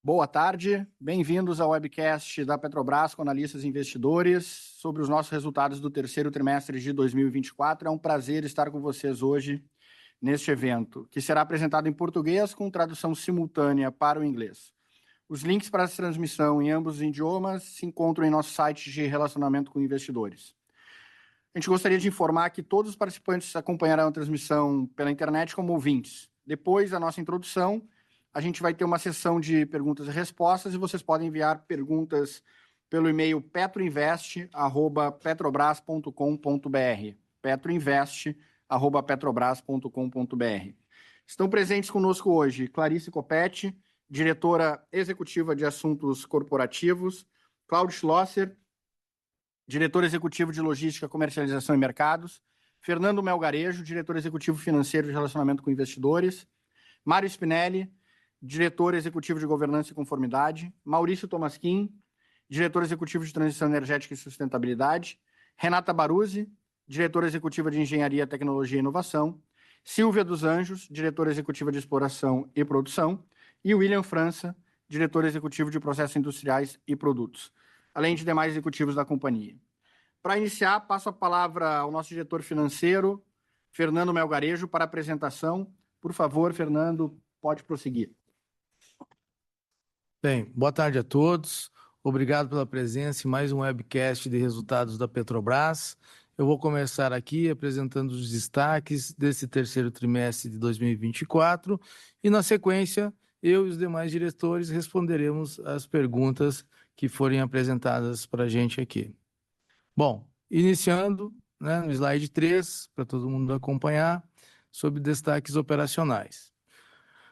Boa tarde, bem-vindos ao webcast da Petrobras com analistas e investidores sobre os nossos resultados do terceiro trimestre de 2024. É um prazer estar com vocês hoje neste evento, que será apresentado em português com tradução simultânea para o inglês. Os links para essa transmissão em ambos os idiomas se encontram em nosso site de relacionamento com investidores. A gente gostaria de informar que todos os participantes acompanharão a transmissão pela internet como ouvintes. Depois da nossa introdução, a gente vai ter uma sessão de perguntas e respostas e vocês podem enviar perguntas pelo e-mail petroinvest@petrobras.com.br. petroinvest@petrobras.com.br. Estão presentes conosco hoje Clarice Coppetti, diretora executiva de assuntos corporativos, Cláudio Schlosser, diretor executivo de logística, comercialização e mercados, Fernando Melgarejo, diretor executivo financeiro de relacionamento com investidores, Mário Spinelli, diretor executivo de governança e conformidade, Maurício Tomasquim, diretor executivo de transição energética e sustentabilidade, Renata Baruzzi, diretora executiva de engenharia, tecnologia e inovação, Silvia dos Anjos, diretora executiva de exploração e produção, e William França, diretor executivo de processos industriais e produtos, além de demais executivos da companhia. Para iniciar, passo a palavra ao nosso diretor financeiro, Fernando Melgarejo, para a apresentação. Por favor, Fernando, pode prosseguir. Bem, boa tarde a todos. Obrigado pela presença em mais um webcast de resultados da Petrobras. Eu vou começar aqui apresentando os destaques desse terceiro trimestre de 2024 e, na sequência, eu e os demais diretores responderemos as perguntas que forem apresentadas para a gente aqui. Bom, iniciando, no slide 3, para todo mundo acompanhar, sobre destaques operacionais.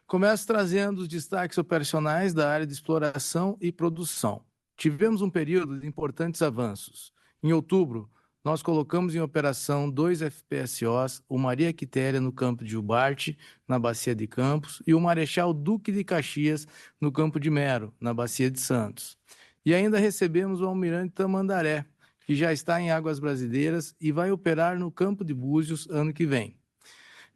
Começo trazendo os destaques operacionais da área de exploração e produção. Tivemos um período de importantes avanços. Em outubro, nós colocamos em operação 2 FPSOs, o Maria Quitéria no campo de Jubarte, na Bacia de Campos, e o Marechal Duque de Caxias no campo de Mero, na Bacia de Santos. E ainda recebemos o Almirante Tamandaré, que já está em águas brasileiras e vai operar no campo de Búzios ano que vem.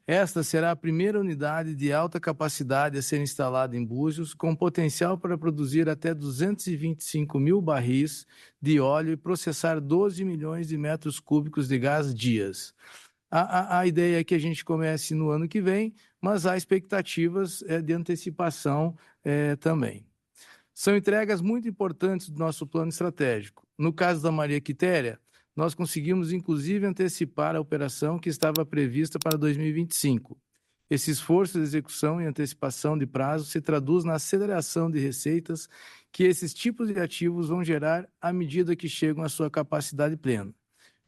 Esta será a primeira unidade de alta capacidade a ser instalada em Búzios, com potencial para produzir até 225 mil barris de óleo e processar 12 milhões de metros cúbicos de gás dias. A ideia é que a gente comece no ano que vem, mas há expectativas de antecipação também. São entregas muito importantes do nosso plano estratégico. No caso da Maria Quitéria, nós conseguimos, inclusive, antecipar a operação que estava prevista para 2025. Esse esforço de execução e antecipação de prazo se traduz na aceleração de receitas que esses tipos de ativos vão gerar à medida que chegam à sua capacidade plena.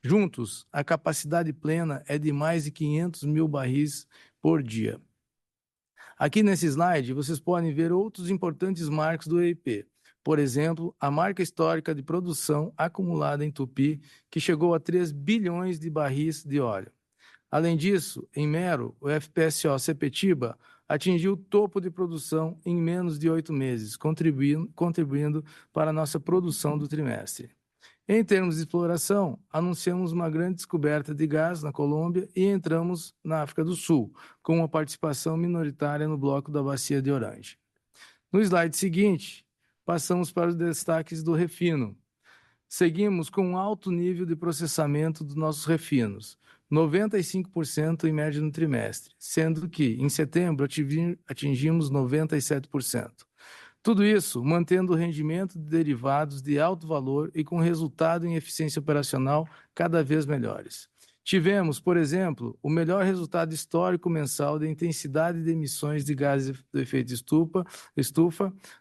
Juntos, a capacidade plena é de mais de 500 mil barris por dia. Aqui nesse slide, vocês podem ver outros importantes marcos do EIP. Por exemplo, a marca histórica de produção acumulada em Tupi, que chegou a 3 bilhões de barris de óleo. Além disso, em Mero, o FPSO Sepetiba atingiu o topo de produção em menos de 8 meses, contribuindo para a nossa produção do trimestre. Em termos de exploração, anunciamos uma grande descoberta de gás na Colômbia e entramos na África do Sul, com uma participação minoritária no bloco da Bacia de Orange. No slide seguinte, passamos para os destaques do refino. Seguimos com um alto nível de processamento dos nossos refinos, 95% em média no trimestre, sendo que, em setembro, atingimos 97%. Tudo isso mantendo o rendimento de derivados de alto valor e com resultado em eficiência operacional cada vez melhores. Tivemos, por exemplo, o melhor resultado histórico mensal de intensidade de emissões de gases do efeito estufa,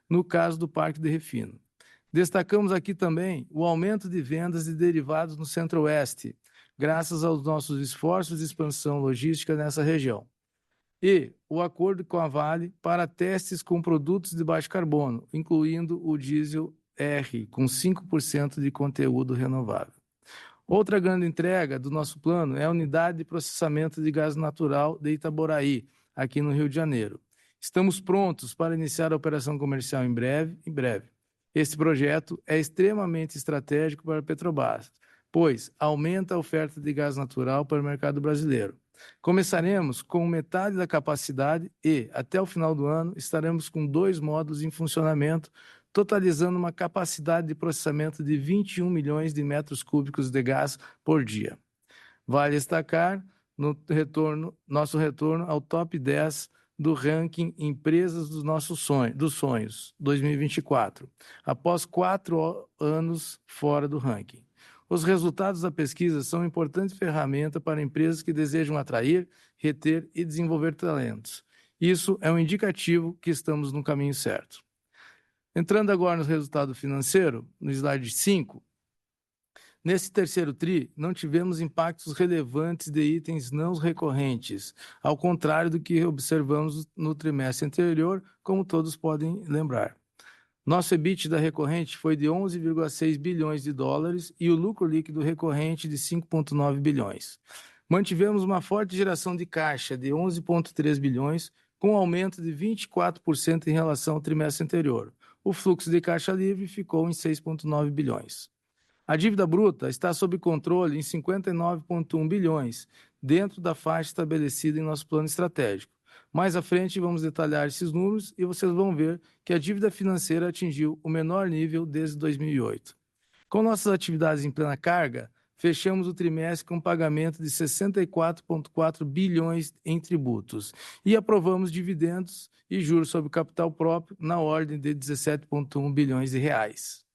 no caso do Parque de Refino. Destacamos aqui também o aumento de vendas de derivados no Centro-Oeste, graças aos nossos esforços de expansão logística nessa região. E o acordo com a Vale para testes com produtos de baixo carbono, incluindo o diesel R, com 5% de conteúdo renovável. Outra grande entrega do nosso plano é a unidade de processamento de gás natural de Itaboraí, aqui no Rio de Janeiro. Estamos prontos para iniciar a operação comercial em breve. Este projeto é extremamente estratégico para a Petrobras, pois aumenta a oferta de gás natural para o mercado brasileiro. Começaremos com metade da capacidade e, até o final do ano, estaremos com 2 módulos em funcionamento, totalizando uma capacidade de processamento de 21 milhões de metros cúbicos de gás por dia. Vale destacar nosso retorno ao top 10 do ranking Empresas dos Sonhos 2024, após 4 anos fora do ranking. Os resultados da pesquisa são uma importante ferramenta para empresas que desejam atrair, reter e desenvolver talentos. Isso é um indicativo que estamos no caminho certo. Entrando agora no resultado financeiro, no slide 5, nesse terceiro TRI, não tivemos impactos relevantes de itens não recorrentes, ao contrário do que observamos no trimestre anterior, como todos podem lembrar. Nosso EBITDA recorrente foi de 11,6 bilhões de dólares e o lucro líquido recorrente de 5,9 bilhões. Mantivemos uma forte geração de caixa de 11,3 bilhões, com aumento de 24% em relação ao trimestre anterior. O fluxo de caixa livre ficou em 6,9 bilhões. A dívida bruta está sob controle em 59,1 bilhões, dentro da faixa estabelecida em nosso plano estratégico. Mais à frente vamos detalhar esses números e vocês vão ver que a dívida financeira atingiu o menor nível desde 2008. Com nossas atividades em plena carga, fechamos o trimestre com pagamento de 64,4 bilhões em tributos e aprovamos dividendos e juros sobre capital próprio na ordem de 17,1 bilhões de reais.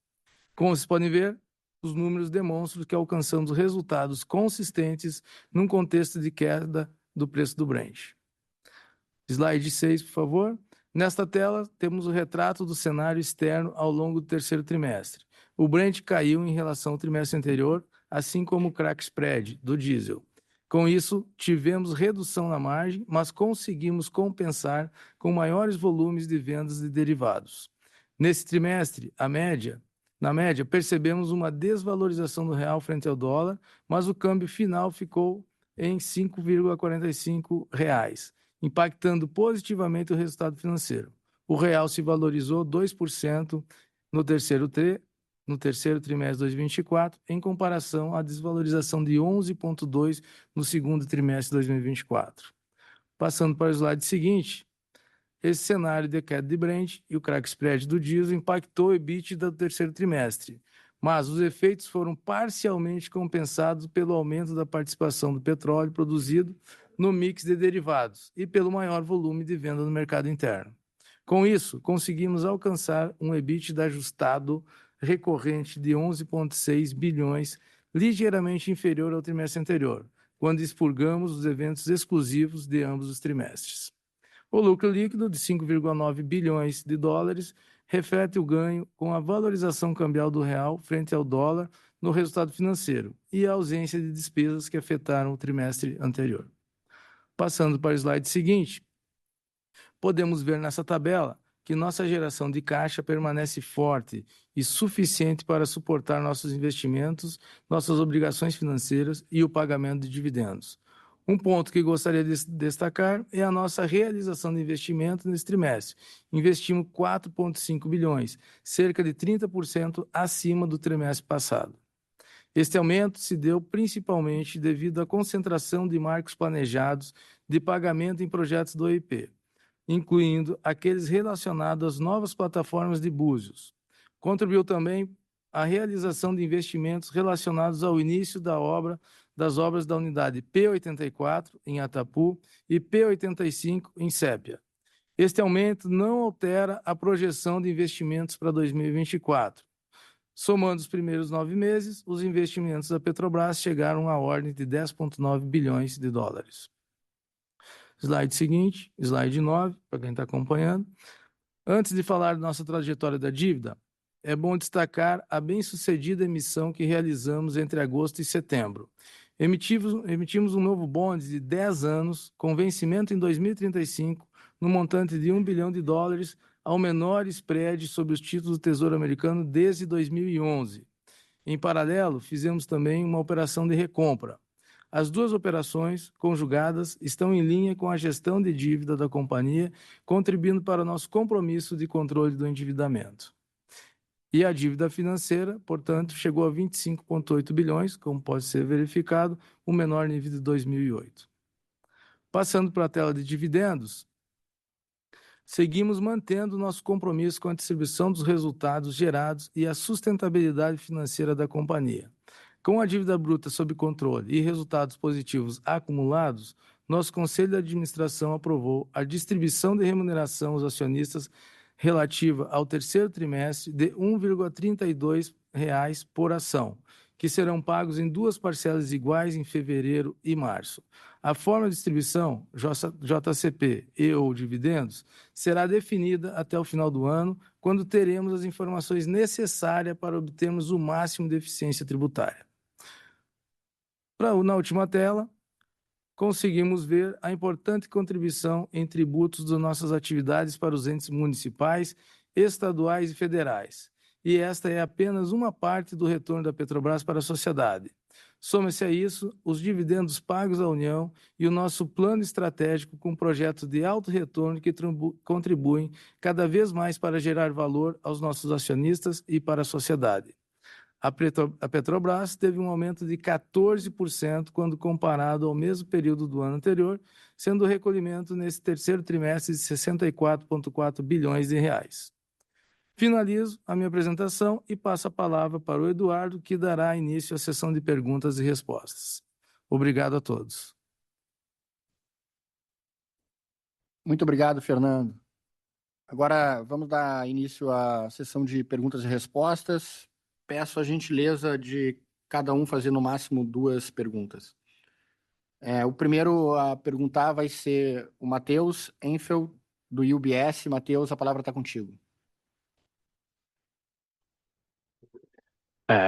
Como vocês podem ver, os números demonstram que alcançamos resultados consistentes num contexto de queda do preço do Brent. Slide 6, por favor. Nesta tela, temos o retrato do cenário externo ao longo do terceiro trimestre. O Brent caiu em relação ao trimestre anterior, assim como o crack spread do diesel. Com isso, tivemos redução na margem, mas conseguimos compensar com maiores volumes de vendas de derivados. Nesse trimestre, na média, percebemos uma desvalorização do real frente ao dólar, mas o câmbio final ficou em R$ 5,45, impactando positivamente o resultado financeiro. O real se valorizou 2% no terceiro trimestre de 2024, em comparação à desvalorização de 11,2% no segundo trimestre de 2024. Passando para o slide seguinte, esse cenário de queda de Brent e o crack spread do diesel impactou o EBITDA do terceiro trimestre, mas os efeitos foram parcialmente compensados pelo aumento da participação do petróleo produzido no mix de derivados e pelo maior volume de venda no mercado interno. Com isso, conseguimos alcançar um EBITDA ajustado recorrente de 11,6 bilhões, ligeiramente inferior ao trimestre anterior, quando expurgamos os eventos exclusivos de ambos os trimestres. O lucro líquido de 5,9 bilhões de dólares reflete o ganho com a valorização cambial do real frente ao dólar no resultado financeiro e a ausência de despesas que afetaram o trimestre anterior. Passando para o slide seguinte, podemos ver nessa tabela que nossa geração de caixa permanece forte e suficiente para suportar nossos investimentos, nossas obrigações financeiras e o pagamento de dividendos. Um ponto que gostaria de destacar é a nossa realização de investimento nesse trimestre. Investimos 4,5 bilhões, cerca de 30% acima do trimestre passado. Este aumento se deu principalmente devido à concentração de marcos planejados de pagamento em projetos do OIP, incluindo aqueles relacionados às novas plataformas de Búzios. Contribuiu também a realização de investimentos relacionados ao início das obras da unidade P84 em Atapu e P85 em Sépia. Este aumento não altera a projeção de investimentos para 2024. Somando os primeiros 9 meses, os investimentos da Petrobras chegaram à ordem de 10,9 bilhões de dólares. Slide seguinte, slide 9, para quem está acompanhando. Antes de falar da nossa trajetória da dívida, é bom destacar a bem-sucedida emissão que realizamos entre agosto e setembro. Emitimos um novo bonde de 10 anos, com vencimento em 2035, no montante de 1 bilhão de dólares, ao menor spread sobre os títulos do Tesouro Americano desde 2011. Em paralelo, fizemos também uma operação de recompra. As duas operações, conjugadas, estão em linha com a gestão de dívida da companhia, contribuindo para o nosso compromisso de controle do endividamento. E a dívida financeira, portanto, chegou a 25,8 bilhões, como pode ser verificado, o menor nível de 2008. Passando para a tela de dividendos, seguimos mantendo nosso compromisso com a distribuição dos resultados gerados e a sustentabilidade financeira da companhia. Com a dívida bruta sob controle e resultados positivos acumulados, nosso Conselho de Administração aprovou a distribuição de remuneração aos acionistas relativa ao terceiro trimestre de R$ 1,32 por ação, que serão pagos em 2 parcelas iguais em fevereiro e março. A forma de distribuição, JCP e/ou dividendos, será definida até o final do ano, quando teremos as informações necessárias para obtermos o máximo de eficiência tributária. Na última tela, conseguimos ver a importante contribuição em tributos das nossas atividades para os entes municipais, estaduais e federais. E esta é apenas uma parte do retorno da Petrobras para a sociedade. Soma-se a isso os dividendos pagos à União e o nosso plano estratégico com projetos de alto retorno que contribuem cada vez mais para gerar valor aos nossos acionistas e para a sociedade. A Petrobras teve um aumento de 14% quando comparado ao mesmo período do ano anterior, sendo o recolhimento nesse terceiro trimestre de 64,4 bilhões de reais. Finalizo a minha apresentação e passo a palavra para o Eduardo, que dará início à sessão de perguntas e respostas. Obrigado a todos. Muito obrigado, Fernando. Agora vamos dar início à sessão de perguntas e respostas. Peço a gentileza de cada um fazer no máximo 2 perguntas. O primeiro a perguntar vai ser o Matheus Enfeld, do UBS. Matheus, a palavra está contigo.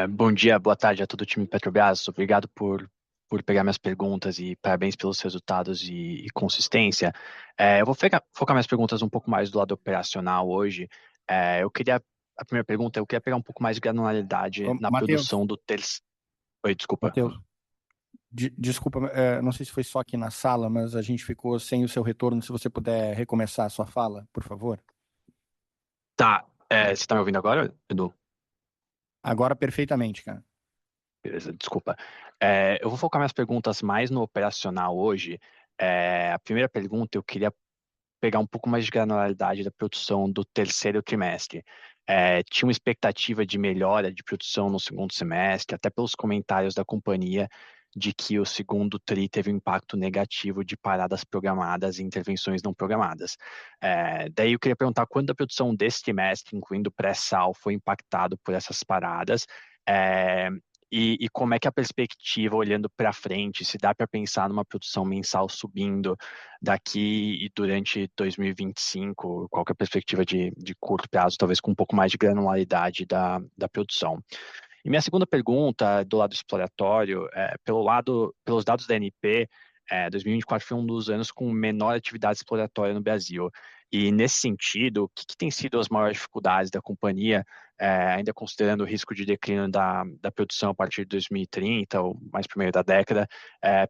Bom dia, boa tarde a todo o time Petrobras. Obrigado por pegar minhas perguntas e parabéns pelos resultados e consistência. Eu vou focar minhas perguntas um pouco mais do lado operacional hoje. A primeira pergunta, eu queria pegar um pouco mais de granularidade na produção do terceiro. Oi, desculpa. Matheus, desculpa, não sei se foi só aqui na sala, mas a gente ficou sem o seu retorno. Se você puder recomeçar a sua fala, por favor. Tá, você está me ouvindo agora, Edu? Agora perfeitamente, cara. Beleza, desculpa. Eu vou focar minhas perguntas mais no operacional hoje. A primeira pergunta, eu queria pegar um pouco mais de granularidade da produção do terceiro trimestre. Tinha uma expectativa de melhora de produção no segundo semestre, até pelos comentários da companhia, de que o segundo TRI teve um impacto negativo de paradas programadas e intervenções não programadas. Daí eu queria perguntar quando a produção desse trimestre, incluindo pré-sal, foi impactado por essas paradas, e como é que a perspectiva, olhando para frente, se dá para pensar numa produção mensal subindo daqui e durante 2025, qual que é a perspectiva de curto prazo, talvez com um pouco mais de granularidade da produção. E minha segunda pergunta, do lado exploratório, pelos dados da ANP, 2024 foi um dos anos com menor atividade exploratória no Brasil. E, nesse sentido, o que tem sido as maiores dificuldades da companhia, ainda considerando o risco de declínio da produção a partir de 2030, ou mais para o meio da década,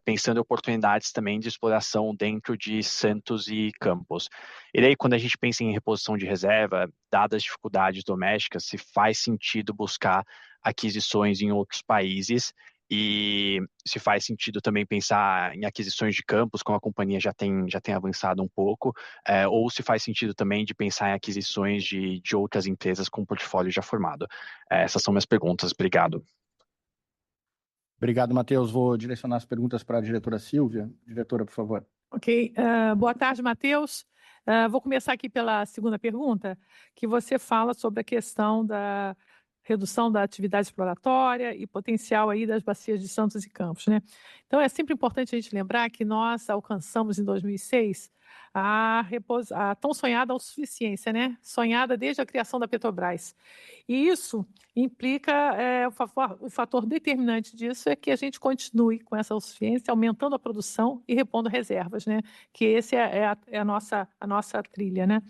pensando em oportunidades também de exploração dentro de Santos e Campos. E daí, quando a gente pensa em reposição de reserva, dadas as dificuldades domésticas, se faz sentido buscar aquisições em outros países, e se faz sentido também pensar em aquisições de campos, como a companhia já tem avançado um pouco, ou se faz sentido também de pensar em aquisições de outras empresas com portfólio já formado. Essas são minhas perguntas. Obrigado. Obrigado, Matheus. Vou direcionar as perguntas para a diretora Silvia. Diretora, por favor. Ok. Boa tarde, Matheus. Vou começar aqui pela segunda pergunta, que você fala sobre a questão da redução da atividade exploratória e potencial aí das bacias de Santos e Campos, né? Então, é sempre importante a gente lembrar que nós alcançamos em 2006 a tão sonhada autossuficiência, né? Sonhada desde a criação da Petrobras. E isso implica, o fator determinante disso é que a gente continue com essa autossuficiência, aumentando a produção e repondo reservas, né? Que esse é a nossa trilha, né?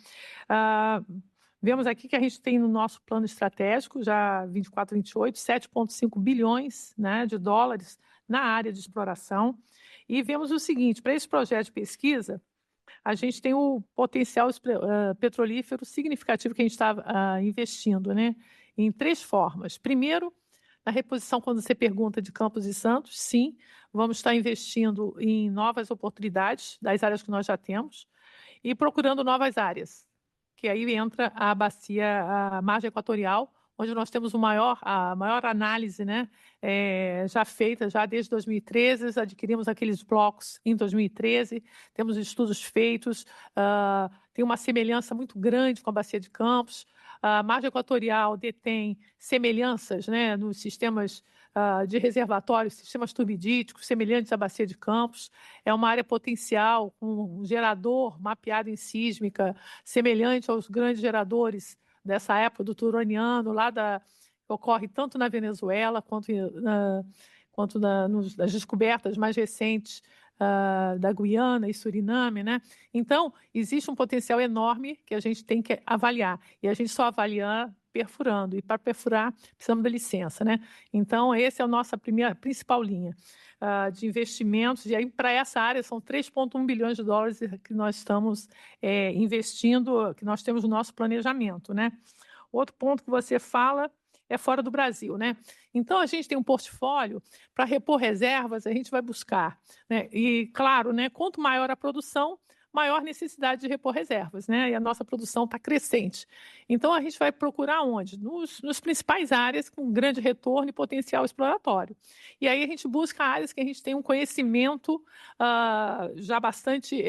Vemos aqui que a gente tem no nosso plano estratégico, já 24, 28, 7,5 bilhões, né, de dólares na área de exploração. E vemos o seguinte, para esse projeto de pesquisa, a gente tem o potencial petrolífero significativo que a gente está investindo, né, em 3 formas. Primeiro, Na reposição, quando você pergunta de Campos e Santos, sim, vamos estar investindo em novas oportunidades das áreas que nós já temos e procurando novas áreas, que aí entra a bacia, a margem equatorial, onde nós temos a maior análise, né, já feita já desde 2013, adquirimos aqueles blocos em 2013, temos estudos feitos, tem uma semelhança muito grande com a bacia de Campos. A margem equatorial detém semelhanças, né, nos sistemas de reservatórios, sistemas turbidíticos, semelhantes à bacia de Campos. É uma área potencial, com um gerador mapeado em sísmica, semelhante aos grandes geradores dessa época do Turoniano, que ocorre tanto na Venezuela quanto nas descobertas mais recentes da Guiana e Suriname, né? Então, existe um potencial enorme que a gente tem que avaliar, e a gente só avalia perfurando, e para perfurar precisamos da licença, né? Então, essa é a nossa principal linha de investimentos, e aí para essa área são 3,1 bilhões de dólares que nós estamos investindo, que nós temos no nosso planejamento, né? Outro ponto que você fala é fora do Brasil, né? Então, a gente tem um portfólio para repor reservas, a gente vai buscar, né? E, claro, né, quanto maior a produção, maior necessidade de repor reservas, né? E a nossa produção está crescente. Então, a gente vai procurar onde? Nos principais áreas com grande retorno e potencial exploratório. E aí a gente busca áreas que a gente tem um conhecimento já bastante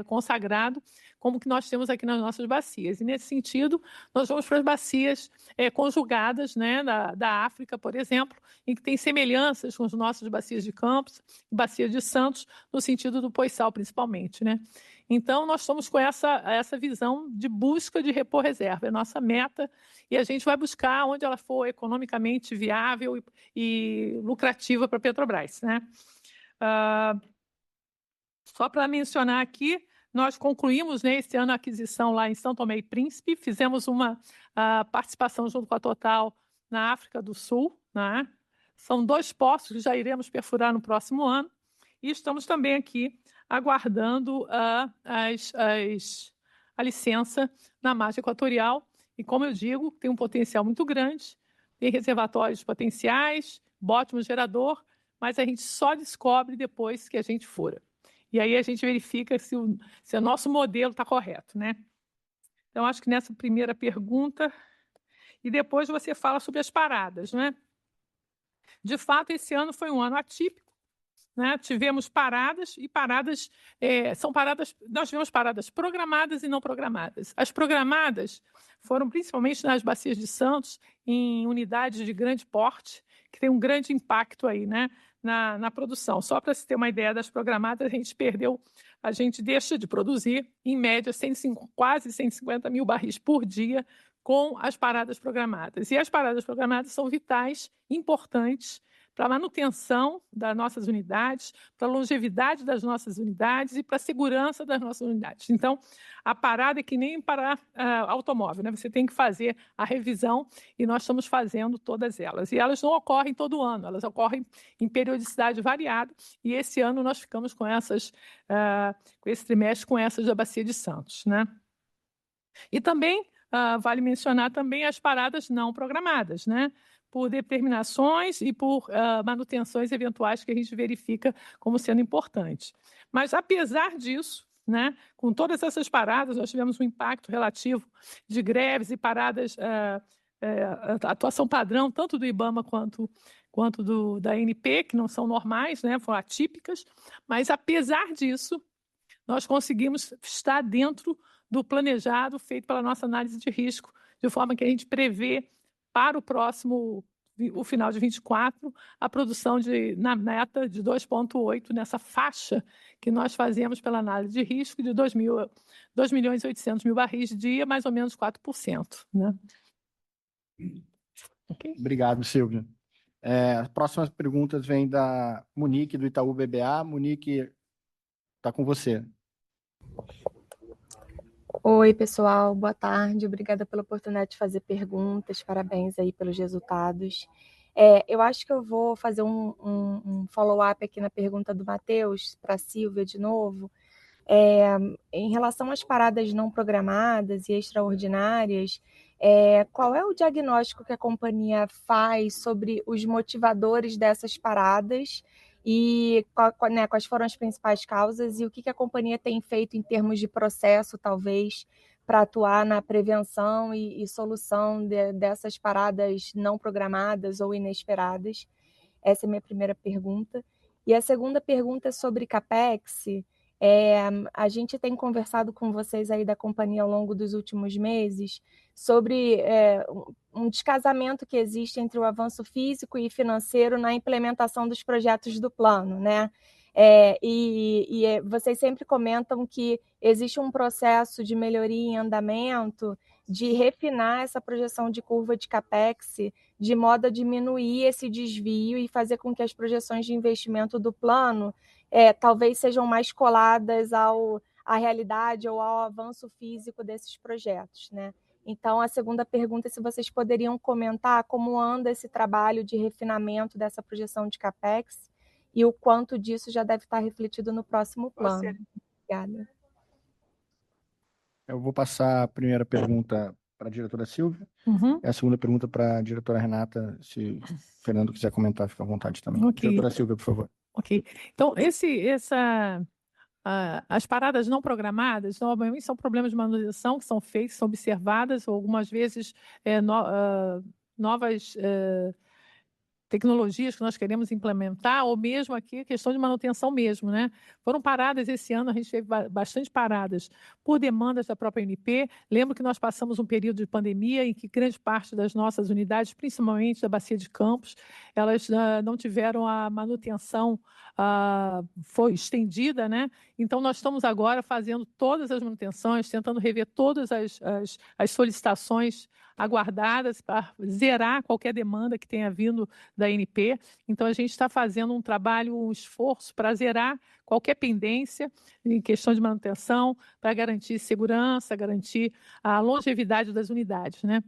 consagrado, como que nós temos aqui nas nossas bacias. E, nesse sentido, nós vamos para as bacias conjugadas, né, da África, por exemplo, em que tem semelhanças com as nossas bacias de Campos, bacia de Santos, no sentido do Poiçal, principalmente, né? Então, nós estamos com essa visão de busca de repor reserva, é a nossa meta, e a gente vai buscar onde ela for economicamente viável e lucrativa para a Petrobras, né? Só para mencionar aqui, nós concluímos, né, esse ano a aquisição lá em São Tomé e Príncipe, fizemos uma participação junto com a Total na África do Sul, né? São 2 poços que já iremos perfurar no próximo ano, e estamos também aqui aguardando a licença na margem equatorial, e como eu digo, tem um potencial muito grande, tem reservatórios potenciais, ótimo gerador, mas a gente só descobre depois que a gente fura. E aí a gente verifica se o nosso modelo está correto, né? Então, acho que nessa primeira pergunta, e depois você fala sobre as paradas, né? De fato, esse ano foi um ano atípico, né? Tivemos paradas e paradas, nós tivemos paradas programadas e não programadas. As programadas foram principalmente nas bacias de Santos, em unidades de grande porte, que tem um grande impacto aí, né, na produção. Só para se ter uma ideia das programadas, a gente deixa de produzir, em média, quase 150 mil barris por dia com as paradas programadas. E as paradas programadas são vitais, importantes, para a manutenção das nossas unidades, para a longevidade das nossas unidades e para a segurança das nossas unidades. Então, a parada é que nem para automóvel, né? Você tem que fazer a revisão, e nós estamos fazendo todas elas. E elas não ocorrem todo ano, elas ocorrem em periodicidade variada, e esse ano nós ficamos com esse trimestre com essas da Bacia de Santos, né? E também vale mencionar também as paradas não programadas, né? Por determinações e por manutenções eventuais que a gente verifica como sendo importantes. Mas, apesar disso, né, com todas essas paradas, nós tivemos um impacto relativo de greves e paradas, atuação padrão, tanto do IBAMA quanto da ANP, que não são normais, né, foram atípicas, mas, apesar disso, nós conseguimos estar dentro do planejado feito pela nossa análise de risco, de forma que a gente prevê para o final de 24, a produção na meta de 2,8, nessa faixa que nós fazemos pela análise de risco de 2.800.000 barris dia, mais ou menos 4%. Né? Okay? Obrigado, Silvia. As próximas perguntas vêm da Monique, do Itaú BBA. Monique, está com você. Oi, pessoal, boa tarde, obrigada pela oportunidade de fazer perguntas, parabéns aí pelos resultados. Eu acho que eu vou fazer um follow-up aqui na pergunta do Matheus, para a Silvia de novo. Em relação às paradas não programadas e extraordinárias, Qual é o diagnóstico que a companhia faz sobre os motivadores dessas paradas e quais foram as principais causas e o que a companhia tem feito em termos de processo, talvez, para atuar na prevenção e solução dessas paradas não programadas ou inesperadas? Essa é a minha primeira pergunta. E a segunda pergunta é sobre CAPEX. A gente tem conversado com vocês aí da companhia ao longo dos últimos meses sobre um descasamento que existe entre o avanço físico e financeiro na implementação dos projetos do plano, né? Vocês sempre comentam que existe um processo de melhoria em andamento, de refinar essa projeção de curva de CAPEX, de modo a diminuir esse desvio e fazer com que as projeções de investimento do plano talvez sejam mais coladas à realidade ou ao avanço físico desses projetos, né? Então, a segunda pergunta é se vocês poderiam comentar como anda esse trabalho de refinamento dessa projeção de CAPEX e o quanto disso já deve estar refletido no próximo plano. Obrigada. Eu vou passar a primeira pergunta para a diretora Silvia, e a segunda pergunta para a diretora Renata. Se o Fernando quiser comentar, fica à vontade também. Ok. Diretora Silvia, por favor. Ok. Então, as paradas não programadas, normalmente são problemas de manutenção que são feitos, são observadas, ou algumas vezes novas tecnologias que nós queremos implementar, ou mesmo aqui questão de manutenção mesmo, né? Foram paradas esse ano, a gente teve bastante paradas por demandas da própria ANP. Lembro que nós passamos um período de pandemia em que grande parte das nossas unidades, principalmente da Bacia de Campos, elas não tiveram a manutenção foi estendida, né? Então, nós estamos agora fazendo todas as manutenções, tentando rever todas as solicitações aguardadas para zerar qualquer demanda que tenha vindo da ANP. Então, a gente está fazendo um trabalho, um esforço para zerar qualquer pendência em questão de manutenção, para garantir segurança, garantir a longevidade das unidades, né?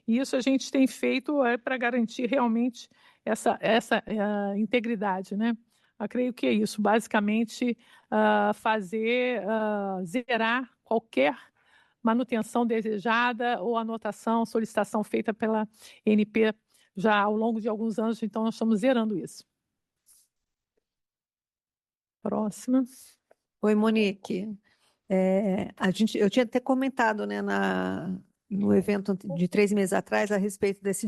E isso a gente tem feito para garantir realmente essa integridade, né? Eu creio que é isso, basicamente zerar qualquer manutenção desejada ou anotação, solicitação feita pela ANP já ao longo de alguns anos, então nós estamos zerando isso. Próxima. Oi, Monique. Eu tinha até comentado, né, no evento de 3 meses atrás a respeito desse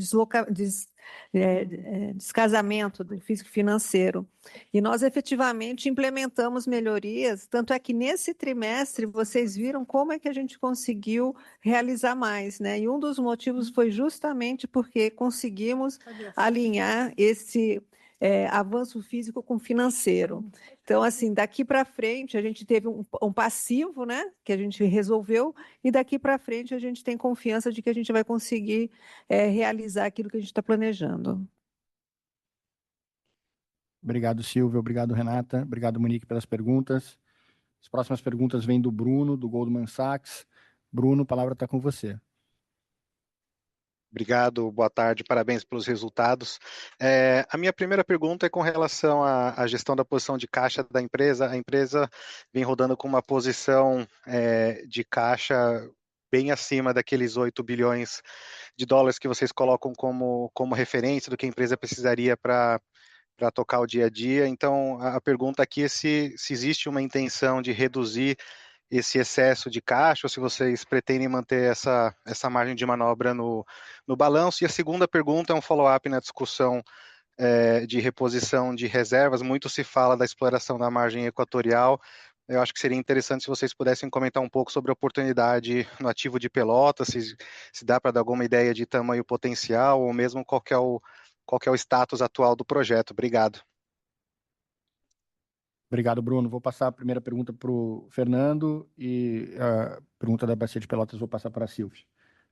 descasamento do físico-financeiro. E nós efetivamente implementamos melhorias, tanto é que nesse trimestre vocês viram como é que a gente conseguiu realizar mais, né? E um dos motivos foi justamente porque conseguimos alinhar esse avanço físico com financeiro. Então, assim, daqui para frente a gente teve um passivo, né, que a gente resolveu, e daqui para frente a gente tem confiança de que a gente vai conseguir realizar aquilo que a gente está planejando. Obrigado, Silvia. Obrigado, Renata. Obrigado, Monique, pelas perguntas. As próximas perguntas vêm do Bruno, do Goldman Sachs. Bruno, a palavra está com você. Obrigado, boa tarde, parabéns pelos resultados. A minha primeira pergunta é com relação à gestão da posição de caixa da empresa. A empresa vem rodando com uma posição de caixa bem acima daqueles 8 bilhões de dólares que vocês colocam como referência do que a empresa precisaria para tocar o dia a dia. Então, a pergunta aqui é se existe uma intenção de reduzir esse excesso de caixa, ou se vocês pretendem manter essa margem de manobra no balanço. E a segunda pergunta é um follow-up na discussão de reposição de reservas. Muito se fala da exploração da margem equatorial. Eu acho que seria interessante se vocês pudessem comentar um pouco sobre a oportunidade no ativo de Pelotas, se dá para dar alguma ideia de tamanho potencial, ou mesmo qual que é o status atual do projeto. Obrigado. Obrigado, Bruno. Vou passar a primeira pergunta para o Fernando e a pergunta da Bacia de Pelotas vou passar para a Silvia.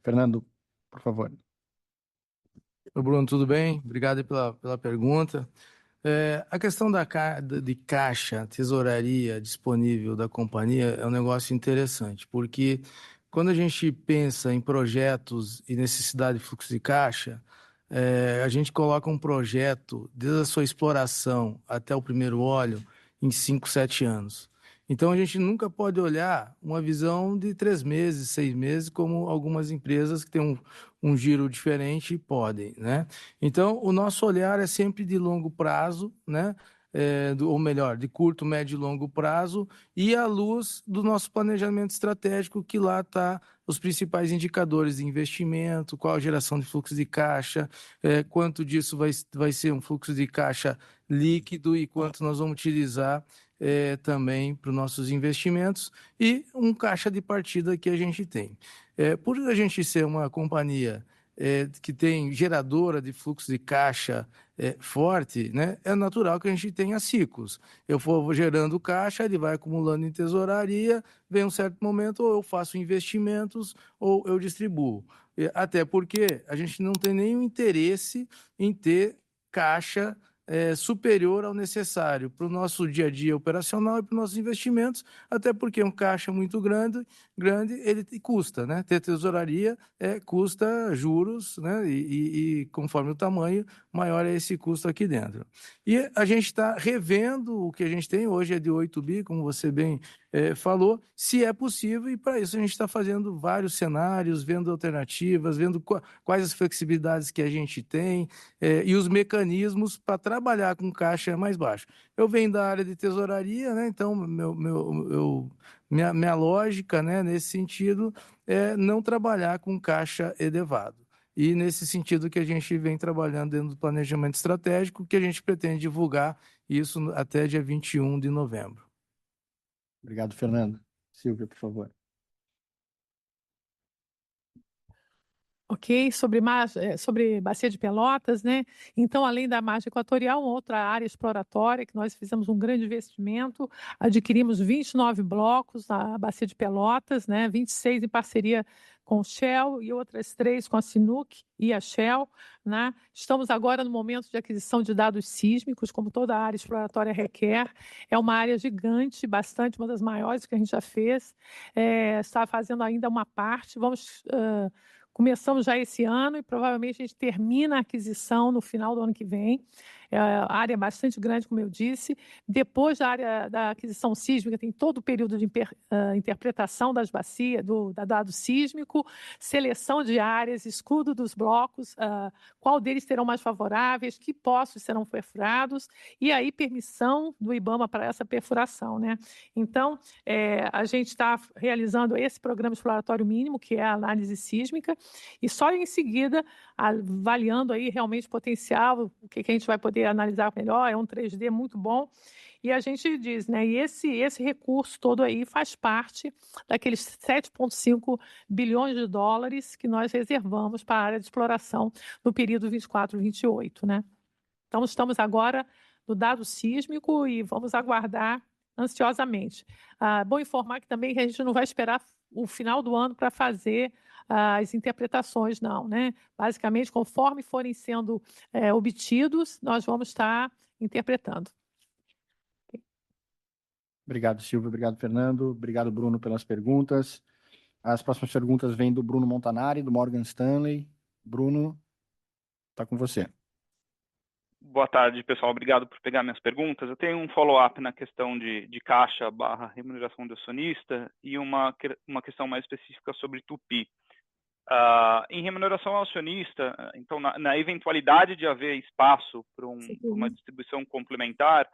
Fernando, por favor. Oi, Bruno, tudo bem? Obrigado pela pergunta. A questão de caixa, tesouraria disponível da companhia é um negócio interessante, porque quando a gente pensa em projetos e necessidade de fluxo de caixa, a gente coloca um projeto, desde a sua exploração até o primeiro óleo, em 5, 7 anos. Então, a gente nunca pode olhar uma visão de 3 meses, 6 meses, como algumas empresas que têm um giro diferente podem, né? Então, o nosso olhar é sempre de longo prazo, né? Ou melhor, de curto, médio e longo prazo, e à luz do nosso planejamento estratégico, que lá está os principais indicadores de investimento, qual a geração de fluxo de caixa, quanto disso vai ser um fluxo de caixa líquido e quanto nós vamos utilizar também para os nossos investimentos, e um caixa de partida que a gente tem. Por a gente ser uma companhia que tem geradora de fluxo de caixa forte, né, é natural que a gente tenha ciclos. Eu vou gerando caixa, ele vai acumulando em tesouraria, vem um certo momento, ou eu faço investimentos, ou eu distribuo. Até porque a gente não tem nenhum interesse em ter caixa superior ao necessário para o nosso dia a dia operacional e para os nossos investimentos, até porque um caixa muito grande ele custa, né? Ter tesouraria custa juros, né? E conforme o tamanho, maior é esse custo aqui dentro. E a gente está revendo o que a gente tem, hoje é de 8 bi, como você bem falou, se é possível, e para isso a gente está fazendo vários cenários, vendo alternativas, vendo quais as flexibilidades que a gente tem, e os mecanismos para trabalhar com caixa mais baixo. Eu venho da área de tesouraria, né? Então minha lógica, né, nesse sentido é não trabalhar com caixa elevado. E nesse sentido que a gente vem trabalhando dentro do planejamento estratégico, que a gente pretende divulgar isso até dia 21 de novembro. Obrigado, Fernando. Silvia, por favor. Ok, sobre Bacia de Pelotas, né? Então, além da margem equatorial, uma outra área exploratória que nós fizemos um grande investimento, adquirimos 29 blocos na Bacia de Pelotas, né? 26 em parceria com o Shell e outras 3 com a Sinuk e a Shell, né? Estamos agora no momento de aquisição de dados sísmicos, como toda a área exploratória requer. É uma área gigante, uma das maiores que a gente já fez. Está fazendo ainda uma parte, começamos já esse ano e provavelmente a gente termina a aquisição no final do ano que vem. A área é bastante grande, como eu disse. Depois da área da aquisição sísmica, tem todo o período de interpretação das bacias, do dado sísmico, seleção de áreas, estudo dos blocos, qual deles serão mais favoráveis, que poços serão perfurados, e aí permissão do IBAMA para essa perfuração, né? Então, a gente está realizando esse programa exploratório mínimo, que é a análise sísmica, e só em seguida, avaliando aí realmente o potencial, o que a gente vai poder analisar melhor, é um 3D muito bom, e a gente diz, né, e esse recurso todo aí faz parte daqueles 7,5 bilhões de dólares que nós reservamos para a área de exploração no período 24-28, né? Então, estamos agora no dado sísmico e vamos aguardar ansiosamente. Bom informar que também a gente não vai esperar o final do ano para fazer as interpretações, não, né? Basicamente, conforme forem sendo obtidos, nós vamos estar interpretando. Obrigado, Silvia. Obrigado, Fernando. Obrigado, Bruno, pelas perguntas. As próximas perguntas vêm do Bruno Montanari, do Morgan Stanley. Bruno, está com você. Boa tarde, pessoal. Obrigado por pegar minhas perguntas. Eu tenho um follow-up na questão de caixa / remuneração do acionista e uma questão mais específica sobre Tupi. Em remuneração ao acionista, então, na eventualidade de haver espaço para uma distribuição complementar,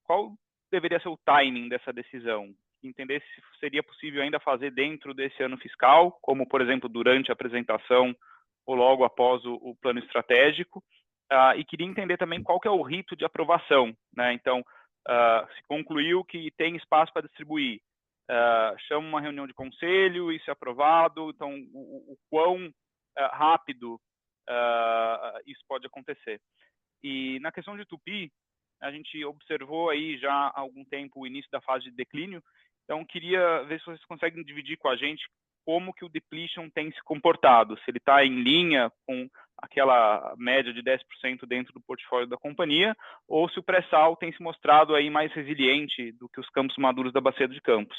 qual deveria ser o timing dessa decisão? Entender se seria possível ainda fazer dentro desse ano fiscal, como, por exemplo, durante a apresentação ou logo após o plano estratégico, e queria entender também qual que é o rito de aprovação, né? Então, se concluiu que tem espaço para distribuir, chama uma reunião de conselho, isso é aprovado, então o quão rápido isso pode acontecer. E na questão de Tupi, a gente observou aí já há algum tempo o início da fase de declínio, então queria ver se vocês conseguem dividir com a gente como que o depletion tem se comportado, se ele está em linha com aquela média de 10% dentro do portfólio da companhia, ou se o pré-sal tem se mostrado aí mais resiliente do que os campos maduros da Bacia de Campos.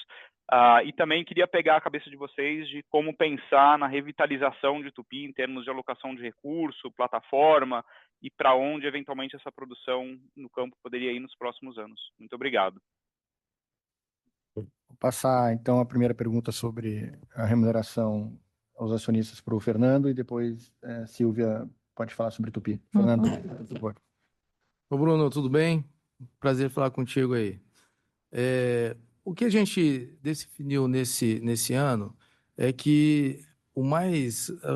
E também queria pegar a cabeça de vocês de como pensar na revitalização de Tupi em termos de alocação de recurso, plataforma, e para onde eventualmente essa produção no campo poderia ir nos próximos anos. Muito obrigado. Vou passar, então, a primeira pergunta sobre a remuneração aos acionistas para o Fernando e depois Silvia pode falar sobre Tupi. Fernando, por favor. Ô Bruno, tudo bem? Prazer falar contigo aí. O que a gente definiu nesse ano é que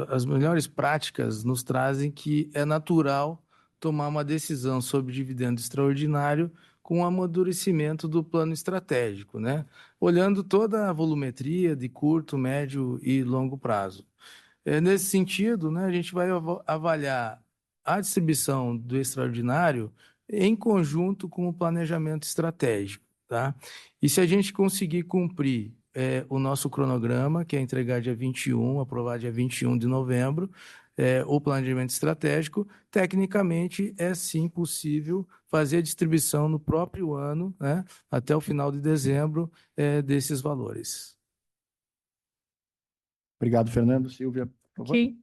as melhores práticas nos trazem que é natural tomar uma decisão sobre dividendo extraordinário com o amadurecimento do plano estratégico, né? Olhando toda a volumetria de curto, médio e longo prazo. Nesse sentido, né, a gente vai avaliar a distribuição do extraordinário em conjunto com o planejamento estratégico, tá? E se a gente conseguir cumprir o nosso cronograma, que é entregar dia 21, aprovar dia 21 de novembro, o planejamento estratégico, tecnicamente é sim possível fazer a distribuição no próprio ano, né, até o final de dezembro, desses valores. Obrigado, Fernando. Silvia, por favor. Ok.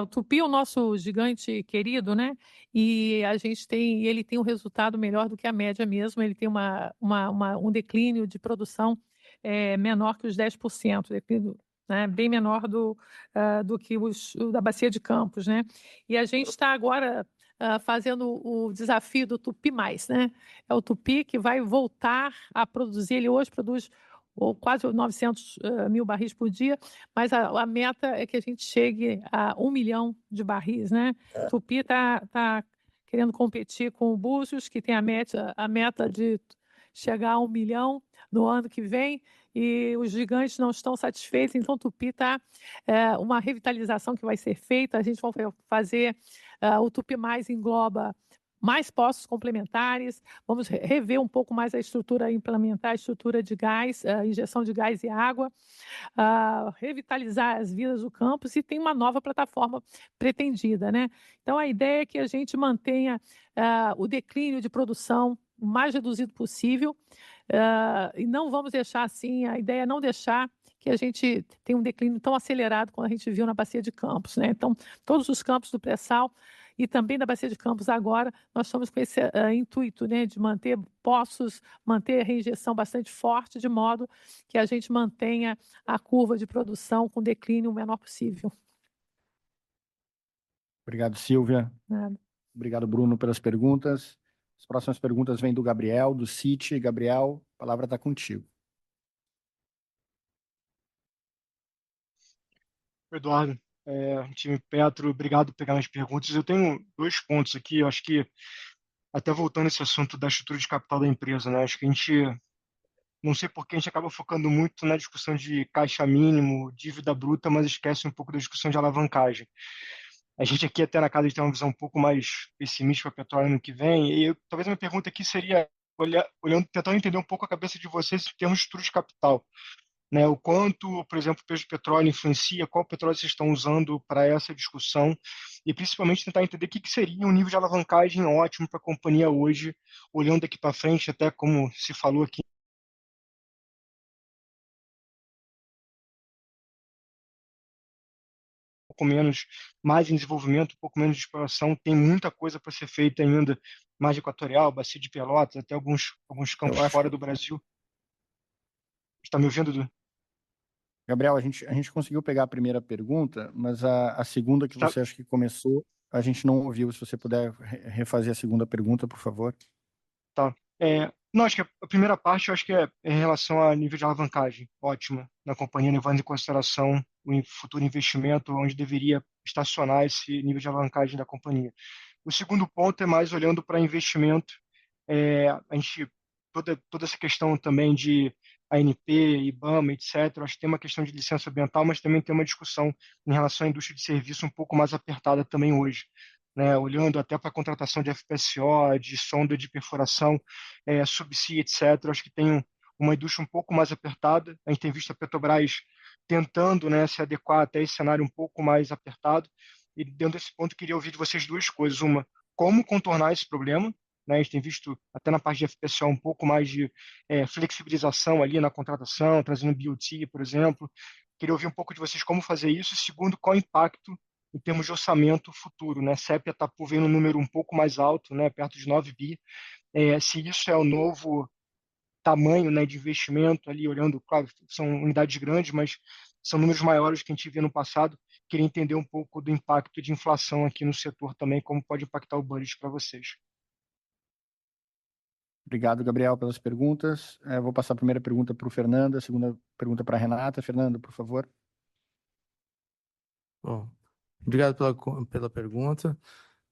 O Tupi é o nosso gigante querido, né? E ele tem um resultado melhor do que a média mesmo. Ele tem um declínio de produção menor que os 10%, declínio, né? Bem menor do que o da Bacia de Campos, né? E a gente está agora fazendo o desafio do Tupi Mais, né? É o Tupi que vai voltar a produzir. Ele hoje produz quase 900 mil barris por dia, mas a meta é que a gente chegue a 1 milhão de barris, né? Tupi está querendo competir com o Búzios, que tem a meta de chegar a 1 milhão no ano que vem, e os gigantes não estão satisfeitos, então Tupi está uma revitalização que vai ser feita, a gente vai fazer, o Tupi Mais engloba mais postos complementares, vamos rever um pouco mais a estrutura, implementar a estrutura de gás, injeção de gás e água, revitalizar as vilas do campus e tem uma nova plataforma pretendida, né? Então, a ideia é que a gente mantenha o declínio de produção o mais reduzido possível e não vamos deixar assim, a ideia é não deixar que a gente tenha um declínio tão acelerado como a gente viu na Bacia de Campos, né? Então, todos os campos do pré-sal e também da Bacia de Campos agora, nós estamos com esse intuito, né, de manter poços, manter a reinjeção bastante forte, de modo que a gente mantenha a curva de produção com declínio o menor possível. Obrigado, Silvia. Nada. Obrigado, Bruno, pelas perguntas. As próximas perguntas vêm do Gabriel, do Citi. Gabriel, a palavra está contigo. Eduardo, time Petro, obrigado por pegar minhas perguntas. Eu tenho 2 pontos aqui, eu acho que, até voltando a esse assunto da estrutura de capital da empresa, né? Acho que a gente, não sei por que a gente acaba focando muito na discussão de caixa mínimo, dívida bruta, mas esquece um pouco da discussão de alavancagem. A gente aqui até na casa tem uma visão um pouco mais pessimista para o petróleo no que vem, e talvez a minha pergunta aqui seria, tentando entender um pouco a cabeça de vocês em termos de estrutura de capital. Né, o quanto, por exemplo, o preço do petróleo influencia, qual petróleo vocês estão usando para essa discussão e principalmente tentar entender o que seria um nível de alavancagem ótimo para a companhia hoje, olhando daqui para frente, até como se falou aqui. Um pouco menos, mais em desenvolvimento, um pouco menos de exploração, tem muita coisa para ser feita ainda, mais equatorial, Bacia de Pelotas, até alguns campos fora do Brasil. Está me ouvindo, Edu? Gabriel, a gente conseguiu pegar a primeira pergunta, mas a segunda que você acha que começou, a gente não ouviu. Se você puder refazer a segunda pergunta, por favor. Tá. Não, acho que a primeira parte eu acho que é em relação a nível de alavancagem, ótima, na companhia, levando em consideração o futuro investimento, onde deveria estacionar esse nível de alavancagem da companhia. O segundo ponto é mais olhando para investimento. A gente, toda essa questão também de ANP, IBAMA, etc. Acho que tem uma questão de licença ambiental, mas também tem uma discussão em relação à indústria de serviço um pouco mais apertada também hoje. Né, olhando até para a contratação de FPSO, de sonda de perfuração, subsea, etc. Acho que tem uma indústria um pouco mais apertada. A gente tem visto a Petrobras tentando, né, se adequar até esse cenário um pouco mais apertado. E dentro desse ponto, queria ouvir de vocês 2 coisas. Uma, como contornar esse problema? Né, a gente tem visto até na parte de FPSO um pouco mais de flexibilização ali na contratação, trazendo BOT, por exemplo. Queria ouvir um pouco de vocês como fazer isso. E segundo, qual o impacto em termos de orçamento futuro, né? CEP está vendo um número um pouco mais alto, né? Perto de 9 bi. Se isso é o novo tamanho, né, de investimento ali, olhando, claro, são unidades grandes, mas são números maiores que a gente via no passado. Queria entender um pouco do impacto de inflação aqui no setor também, como pode impactar o budget para vocês. Obrigado, Gabriel, pelas perguntas. Vou passar a primeira pergunta para o Fernando, a segunda pergunta para a Renata. Fernando, por favor. Bom, obrigado pela pergunta.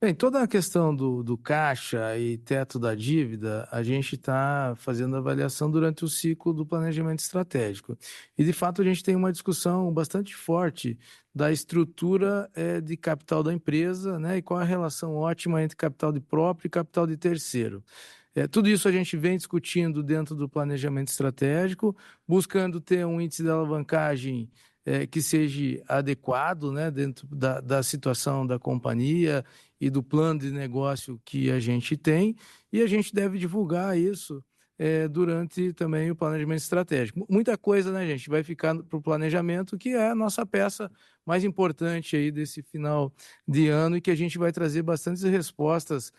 Bem, toda a questão do caixa e teto da dívida, a gente está fazendo avaliação durante o ciclo do planejamento estratégico. E, de fato, a gente tem uma discussão bastante forte da estrutura de capital da empresa, né, e qual a relação ótima entre capital de próprio e capital de terceiro. Tudo isso a gente vem discutindo dentro do planejamento estratégico, buscando ter um índice de alavancagem que seja adequado, né, dentro da situação da companhia e do plano de negócio que a gente tem, e a gente deve divulgar isso durante também o planejamento estratégico. Muita coisa, né, gente, vai ficar para o planejamento, que é a nossa peça mais importante aí desse final de ano e que a gente vai trazer bastantes respostas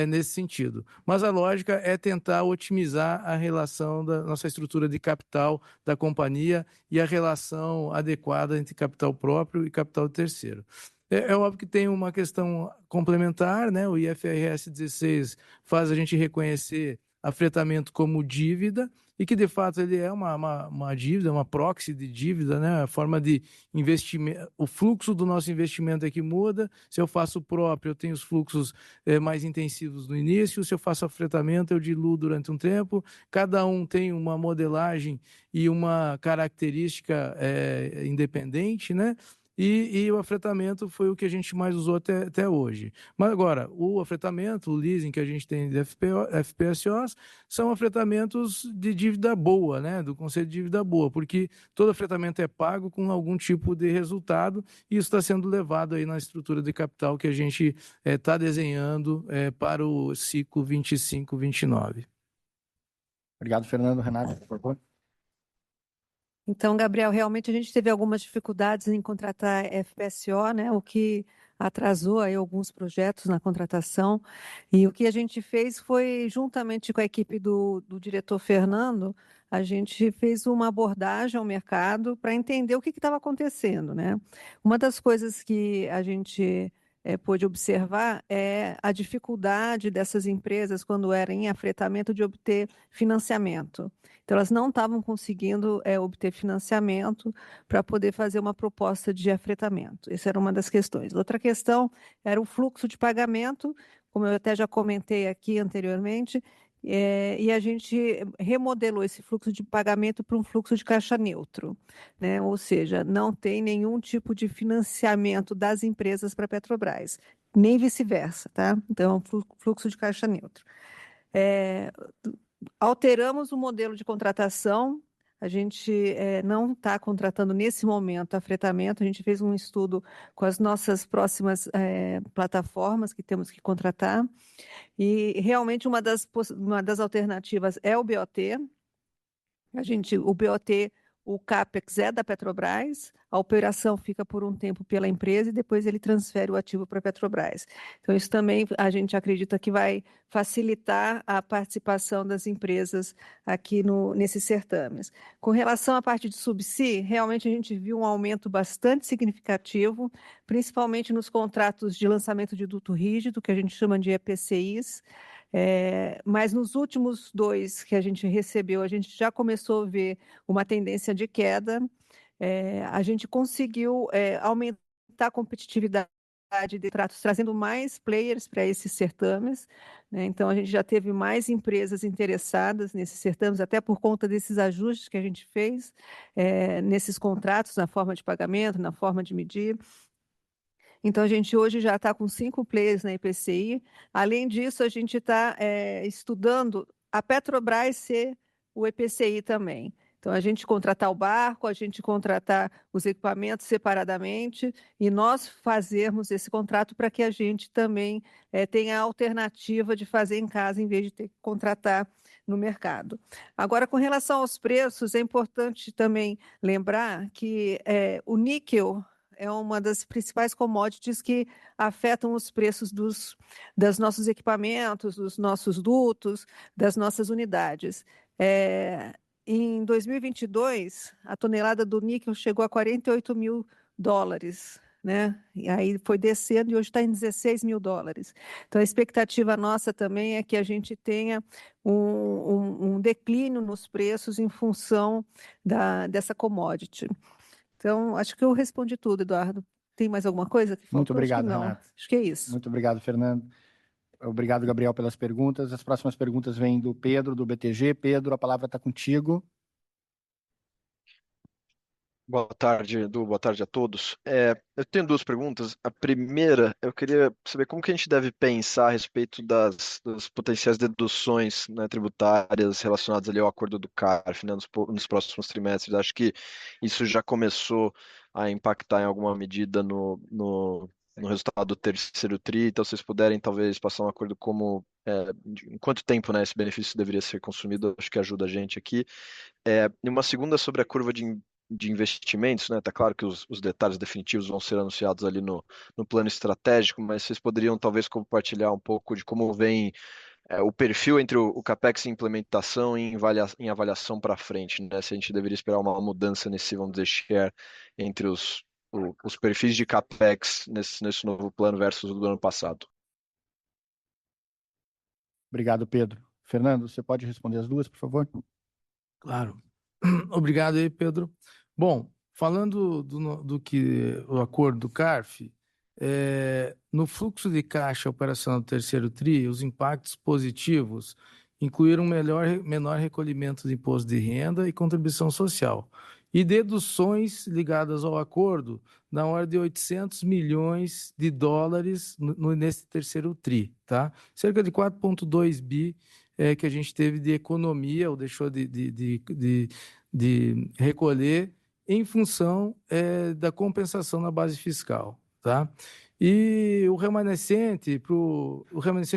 nesse sentido. Mas a lógica é tentar otimizar a relação da nossa estrutura de capital da companhia e a relação adequada entre capital próprio e capital terceiro. É óbvio que tem uma questão complementar, né? O IFRS 16 faz a gente reconhecer afetamento como dívida e que, de fato, ele é uma dívida, uma proxy de dívida, né? A forma de investimento, o fluxo do nosso investimento é que muda. Se eu faço próprio, eu tenho os fluxos mais intensivos no início. Se eu faço afetamento, eu diluo durante um tempo. Cada um tem uma modelagem e uma característica independente, né? E o afetamento foi o que a gente mais usou até hoje. Mas agora, o afetamento, o leasing que a gente tem de FPSOs, são afetamentos de dívida boa, né? Do conceito de dívida boa, porque todo afetamento é pago com algum tipo de resultado e isso está sendo levado aí na estrutura de capital que a gente está desenhando para o ciclo 25-29. Obrigado, Fernando. Renata, por favor. Então, Gabriel, realmente a gente teve algumas dificuldades em contratar FPSO, né? O que atrasou aí alguns projetos na contratação. E o que a gente fez foi, juntamente com a equipe do diretor Fernando, a gente fez uma abordagem ao mercado para entender o que estava acontecendo, né? Uma das coisas que a gente pôde observar é a dificuldade dessas empresas, quando eram em afretamento, de obter financiamento. Então, elas não estavam conseguindo obter financiamento para poder fazer uma proposta de afretamento. Essa era uma das questões. Outra questão era o fluxo de pagamento, como eu até já comentei aqui anteriormente, e a gente remodelou esse fluxo de pagamento para um fluxo de caixa neutro, né? Ou seja, não tem nenhum tipo de financiamento das empresas para a Petrobras, nem vice-versa, tá? Então, fluxo de caixa neutro. Alteramos o modelo de contratação. A gente não está contratando nesse momento afretamento. A gente fez um estudo com as nossas próximas plataformas que temos que contratar. E realmente uma das alternativas é o BOT. O BOT, o CAPEX é da Petrobras, a operação fica por um tempo pela empresa e depois ele transfere o ativo para a Petrobras. Então, isso também a gente acredita que vai facilitar a participação das empresas aqui nesses certames. Com relação à parte de subsídio, realmente a gente viu um aumento bastante significativo, principalmente nos contratos de lançamento de duto rígido, que a gente chama de EPCIs. Mas nos últimos 2 que a gente recebeu, a gente já começou a ver uma tendência de queda. A gente conseguiu aumentar a competitividade de contratos, trazendo mais players para esses certames, né? Então, a gente já teve mais empresas interessadas nesses certames, até por conta desses ajustes que a gente fez nesses contratos, na forma de pagamento, na forma de medir. Então, a gente hoje já está com 5 players na EPCI. Além disso, a gente está estudando a Petrobras ser o EPCI também. Então, a gente contratar o barco, a gente contratar os equipamentos separadamente e nós fazermos esse contrato para que a gente também tenha a alternativa de fazer em casa em vez de ter que contratar no mercado. Agora, com relação aos preços, é importante também lembrar que o níquel é uma das principais commodities que afetam os preços dos nossos equipamentos, dos nossos dutos, das nossas unidades. Em 2022, a tonelada do níquel chegou a $48.000, né? E aí foi descendo e hoje está em $16.000. Então, a expectativa nossa também é que a gente tenha um declínio nos preços em função dessa commodity. Então, acho que eu respondi tudo, Eduardo. Tem mais alguma coisa que Muito faltou? Acho que obrigado, não. Renata. Acho que é isso. Muito obrigado, Fernando. Obrigado, Gabriel, pelas perguntas. As próximas perguntas vêm do Pedro, do BTG. Pedro, a palavra está contigo. Boa tarde, Edu. Boa tarde a todos. Eu tenho duas perguntas. A primeira, eu queria saber como que a gente deve pensar a respeito das potenciais deduções, né, tributárias relacionadas ali ao acordo do CARF, né, nos próximos trimestres. Acho que isso já começou a impactar em alguma medida no resultado do terceiro TRI. Então, se vocês puderem talvez passar um acordo em quanto tempo, né, esse benefício deveria ser consumido, acho que ajuda a gente aqui. E uma segunda sobre a curva de investimentos, né? Tá claro que os detalhes definitivos vão ser anunciados ali no plano estratégico, mas vocês poderiam talvez compartilhar um pouco de como vem o perfil entre o CAPEX em implementação e em avaliação para frente, né? Se a gente deveria esperar uma mudança nesse, vamos dizer, share entre os perfis de CAPEX nesse novo plano versus o do ano passado. Obrigado, Pedro. Fernando, você pode responder as duas, por favor? Claro. Obrigado aí, Pedro. Bom, falando do que o acordo do CARF, no fluxo de caixa operacional do terceiro TRI, os impactos positivos incluíram menor recolhimento de imposto de renda e contribuição social, e deduções ligadas ao acordo na ordem de $800 milhões nesse terceiro TRI, tá? Cerca de 4,2 bi que a gente teve de economia, ou deixou de recolher em função da compensação na base fiscal, tá? E o remanescente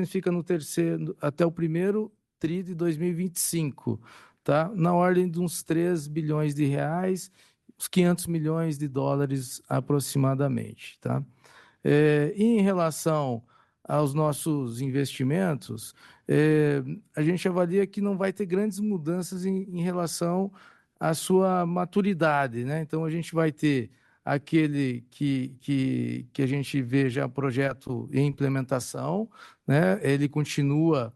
fica no terceiro até o primeiro TRI de 2025, tá? Na ordem de uns 3 bilhões de reais, uns $500 milhões aproximadamente, tá? Em relação aos nossos investimentos, a gente avalia que não vai ter grandes mudanças em relação à sua maturidade, né? Então, a gente vai ter aquele que a gente vê já projeto em implementação, né? Ele continua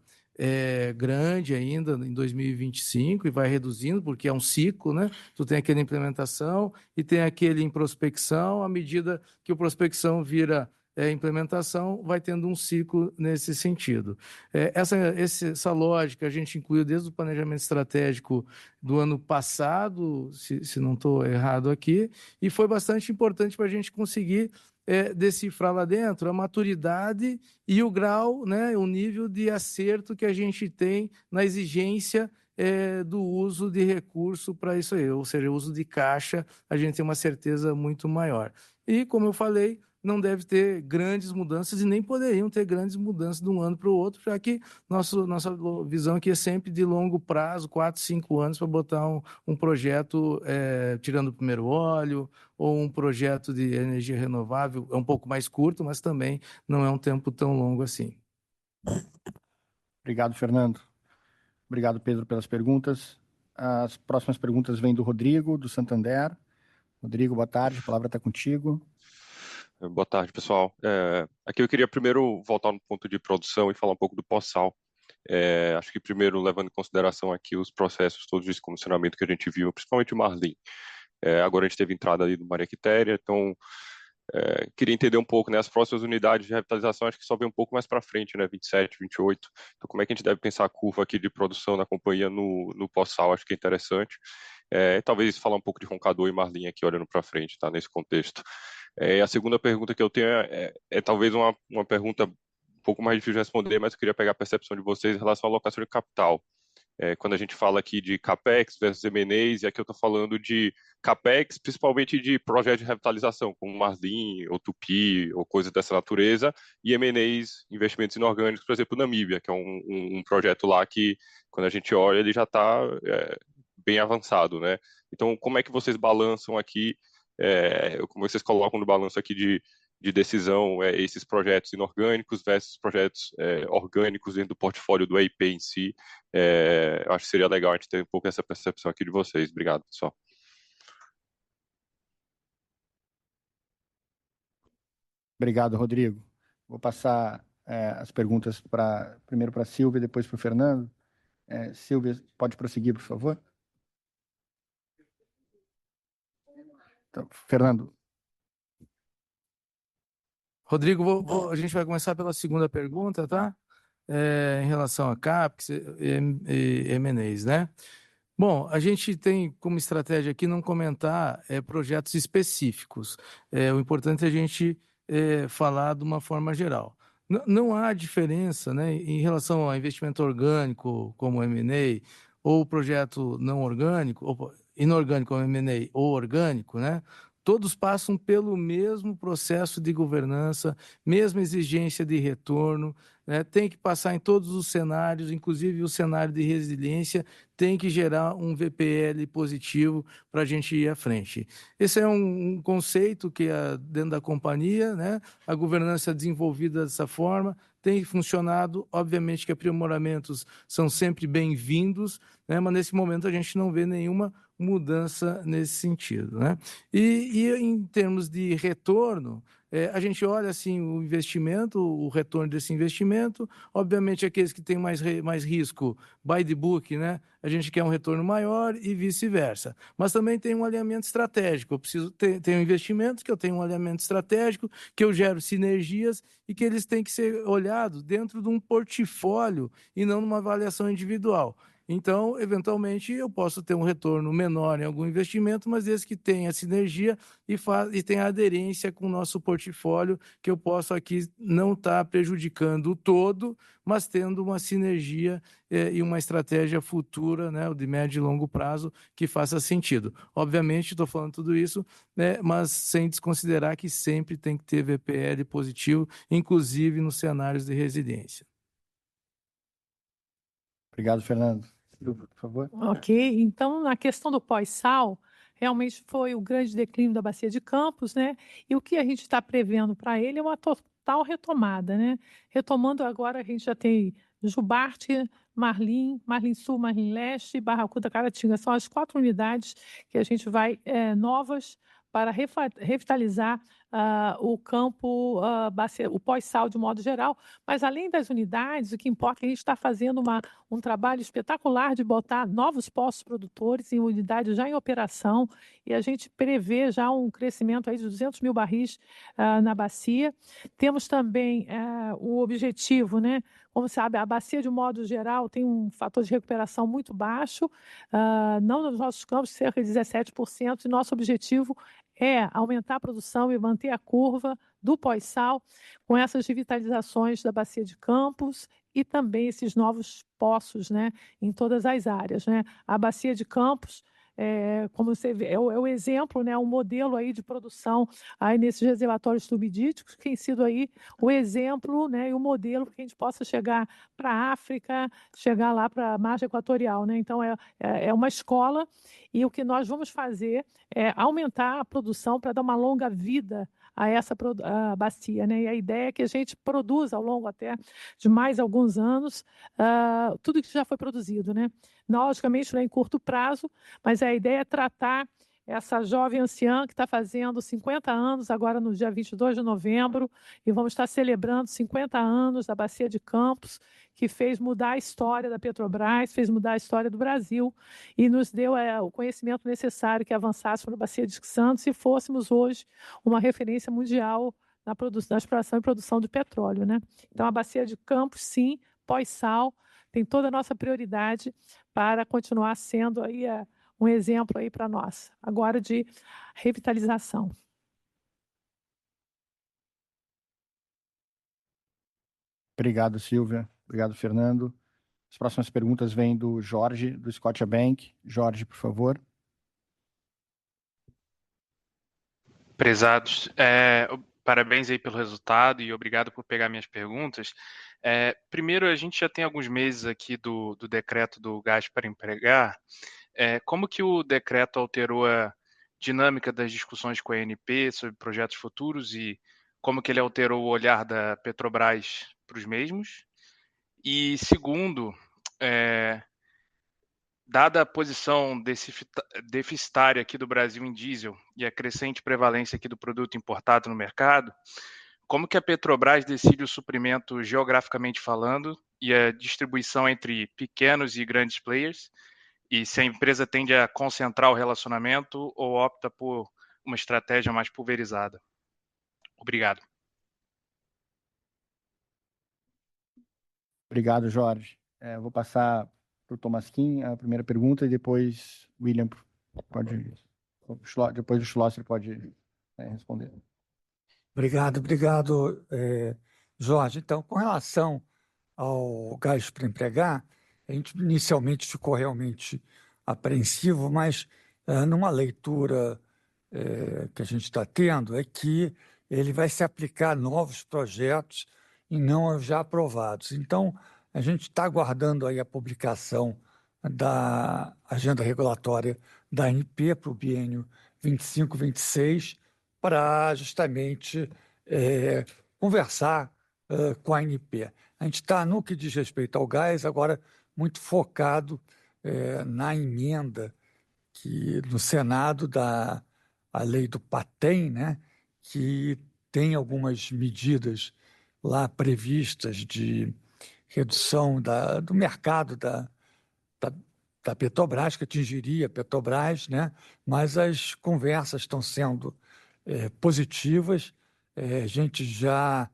grande ainda em 2025 e vai reduzindo, porque é um ciclo, né? Tu tem aquele implementação e tem aquele em prospecção, à medida que o prospecção vira implementação, vai tendo um ciclo nesse sentido. Essa lógica a gente incluiu desde o planejamento estratégico do ano passado, se não estou errado aqui, e foi bastante importante para a gente conseguir decifrar lá dentro a maturidade e o grau, né, o nível de acerto que a gente tem na exigência do uso de recurso para isso aí, ou seja, o uso de caixa, a gente tem uma certeza muito maior. E, como eu falei, não deve ter grandes mudanças e nem poderiam ter grandes mudanças de um ano para o outro, já que nossa visão aqui é sempre de longo prazo, 4, 5 anos, para botar um projeto tirando o primeiro óleo, ou um projeto de energia renovável, é um pouco mais curto, mas também não é um tempo tão longo assim. Obrigado, Fernando. Obrigado, Pedro, pelas perguntas. As próximas perguntas vêm do Rodrigo, do Santander. Rodrigo, boa tarde, a palavra está contigo. Boa tarde, pessoal. Aqui eu queria primeiro voltar no ponto de produção e falar um pouco do pós-sal. Acho que primeiro, levando em consideração aqui os processos todos de comissionamento que a gente viu, principalmente o Marlim. Agora a gente teve entrada ali do Maria Quitéria, então queria entender um pouco, né, as próximas unidades de revitalização, acho que só vem um pouco mais para frente, né, 27, 28. Então como é que a gente deve pensar a curva aqui de produção da companhia no pós-sal? Acho que é interessante. Talvez falar um pouco de Roncador e Marlim aqui olhando para frente, tá, nesse contexto. A segunda pergunta que eu tenho é talvez uma pergunta um pouco mais difícil de responder, mas eu queria pegar a percepção de vocês em relação à alocação de capital. Quando a gente fala aqui de CAPEX versus M&As, e aqui eu estou falando de CAPEX, principalmente de projetos de revitalização, como Marlim, ou Tupi, ou coisas dessa natureza, e M&As, investimentos inorgânicos, por exemplo, Namíbia, que é um projeto lá que, quando a gente olha, ele já está bem avançado, né? Então, como é que vocês balançam aqui, como vocês colocam no balanço aqui de decisão esses projetos inorgânicos versus projetos orgânicos dentro do portfólio do EIP em si. Acho que seria legal a gente ter um pouco essa percepção aqui de vocês. Obrigado, pessoal. Obrigado, Rodrigo. Vou passar as perguntas primeiro para a Silvia e depois para o Fernando. Silvia, pode prosseguir, por favor? Então, Fernando. Rodrigo, a gente vai começar pela segunda pergunta, tá? Em relação a CAPEX e M&As, né? Bom, a gente tem como estratégia aqui não comentar projetos específicos. O importante é a gente falar de uma forma geral. Não há diferença, né, em relação ao investimento orgânico, como M&A, ou projeto não orgânico, ou inorgânico, como M&A, ou orgânico, né? Todos passam pelo mesmo processo de governança, mesma exigência de retorno, né? Tem que passar em todos os cenários, inclusive o cenário de resiliência, tem que gerar um VPL positivo para a gente ir à frente. Esse é um conceito que dentro da companhia, né? A governança é desenvolvida dessa forma, tem funcionado. Obviamente que aprimoramentos são sempre bem-vindos, né? Mas nesse momento a gente não vê nenhuma mudança nesse sentido, né? E em termos de retorno, a gente olha assim o investimento, o retorno desse investimento. Obviamente aqueles que têm mais risco, by the book, né? A gente quer um retorno maior e vice-versa. Mas também tem um alinhamento estratégico. Eu preciso ter um investimento, que eu tenho um alinhamento estratégico, que eu gero sinergias e que eles têm que ser olhados dentro de um portfólio e não numa avaliação individual. Então, eventualmente, eu posso ter um retorno menor em algum investimento, mas desde que tenha sinergia e tenha aderência com o nosso portfólio, que eu posso aqui não estar prejudicando o todo, mas tendo uma sinergia e uma estratégia futura, né, de médio e longo prazo, que faça sentido. Obviamente, estou falando tudo isso, né, mas sem desconsiderar que sempre tem que ter VPL positivo, inclusive nos cenários de resiliência. Obrigado, Fernando. Silvia, por favor. Ok, então na questão do pós-sal, realmente foi o grande declínio da Bacia de Campos, né? E o que a gente está prevendo para ele é uma total retomada, né? Retomando agora, a gente já tem Jubarte, Marlim Sul, Marlim Leste, Barracuda, Caratinga. São as 4 unidades que a gente vai novas para revitalizar o campo, o pós-sal de modo geral. Mas, além das unidades, o que importa é que a gente está fazendo um trabalho espetacular de botar novos postos produtores em unidades já em operação, e a gente prevê já um crescimento aí de 200 mil barris na bacia. Temos também o objetivo, né? Como sabe, a bacia, de um modo geral, tem um fator de recuperação muito baixo, não nos nossos campos, cerca de 17%, e nosso objetivo é aumentar a produção e manter a curva do pós-sal com essas revitalizações da Bacia de Campos e também esses novos poços, né, em todas as áreas, né? A Bacia de Campos, como você vê, é o exemplo, né, um modelo aí de produção aí nesses reservatórios subdíticos, que tem sido aí o exemplo, né, e o modelo que a gente possa chegar para a África, chegar lá para a margem equatorial, né? Então, é uma escola, e o que nós vamos fazer é aumentar a produção para dar uma longa vida a essa bacia, né? E a ideia é que a gente produza ao longo até de mais alguns anos tudo que já foi produzido, né? Logicamente, não é em curto prazo, mas a ideia é tratar essa jovem anciã que está fazendo 50 anos, agora no dia 22 de novembro, e vamos estar celebrando 50 anos da Bacia de Campos, que fez mudar a história da Petrobras, fez mudar a história do Brasil, e nos deu o conhecimento necessário que avançássemos para a Bacia de Santos e fôssemos hoje uma referência mundial na exploração e produção de petróleo, né? Então, a Bacia de Campos, sim, pós-sal, tem toda a nossa prioridade para continuar sendo aí um exemplo aí para nós, agora de revitalização. Obrigado, Silvia. Obrigado, Fernando. As próximas perguntas vêm do Jorge, do Scotiabank. Jorge, por favor. Prezados, parabéns aí pelo resultado e obrigado por pegar minhas perguntas. Primeiro, a gente já tem alguns meses aqui do decreto do gás para empregar. Como que o decreto alterou a dinâmica das discussões com a ANP sobre projetos futuros e como que ele alterou o olhar da Petrobras para os mesmos? E segundo, dada a posição deficitária aqui do Brasil em diesel e a crescente prevalência aqui do produto importado no mercado, como que a Petrobras decide o suprimento geograficamente falando e a distribuição entre pequenos e grandes players? E se a empresa tende a concentrar o relacionamento ou opta por uma estratégia mais pulverizada? Obrigado. Obrigado, Jorge. Vou passar para o Tomasquim a primeira pergunta e depois o William pode... Depois o Schlosser pode responder. Obrigado, Jorge. Então, com relação ao gás para empregar, a gente inicialmente ficou realmente apreensivo, mas numa leitura que a gente está tendo é que ele vai se aplicar a novos projetos e não aos já aprovados. Então, a gente está aguardando aí a publicação da agenda regulatória da ANP para o biênio 25-26, para justamente conversar com a ANP. A gente está, no que diz respeito ao gás, agora muito focado na emenda que no Senado da a lei do Patem, né, que tem algumas medidas lá previstas de redução do mercado da Petrobras, que atingiria a Petrobras, né, mas as conversas estão sendo positivas. A gente já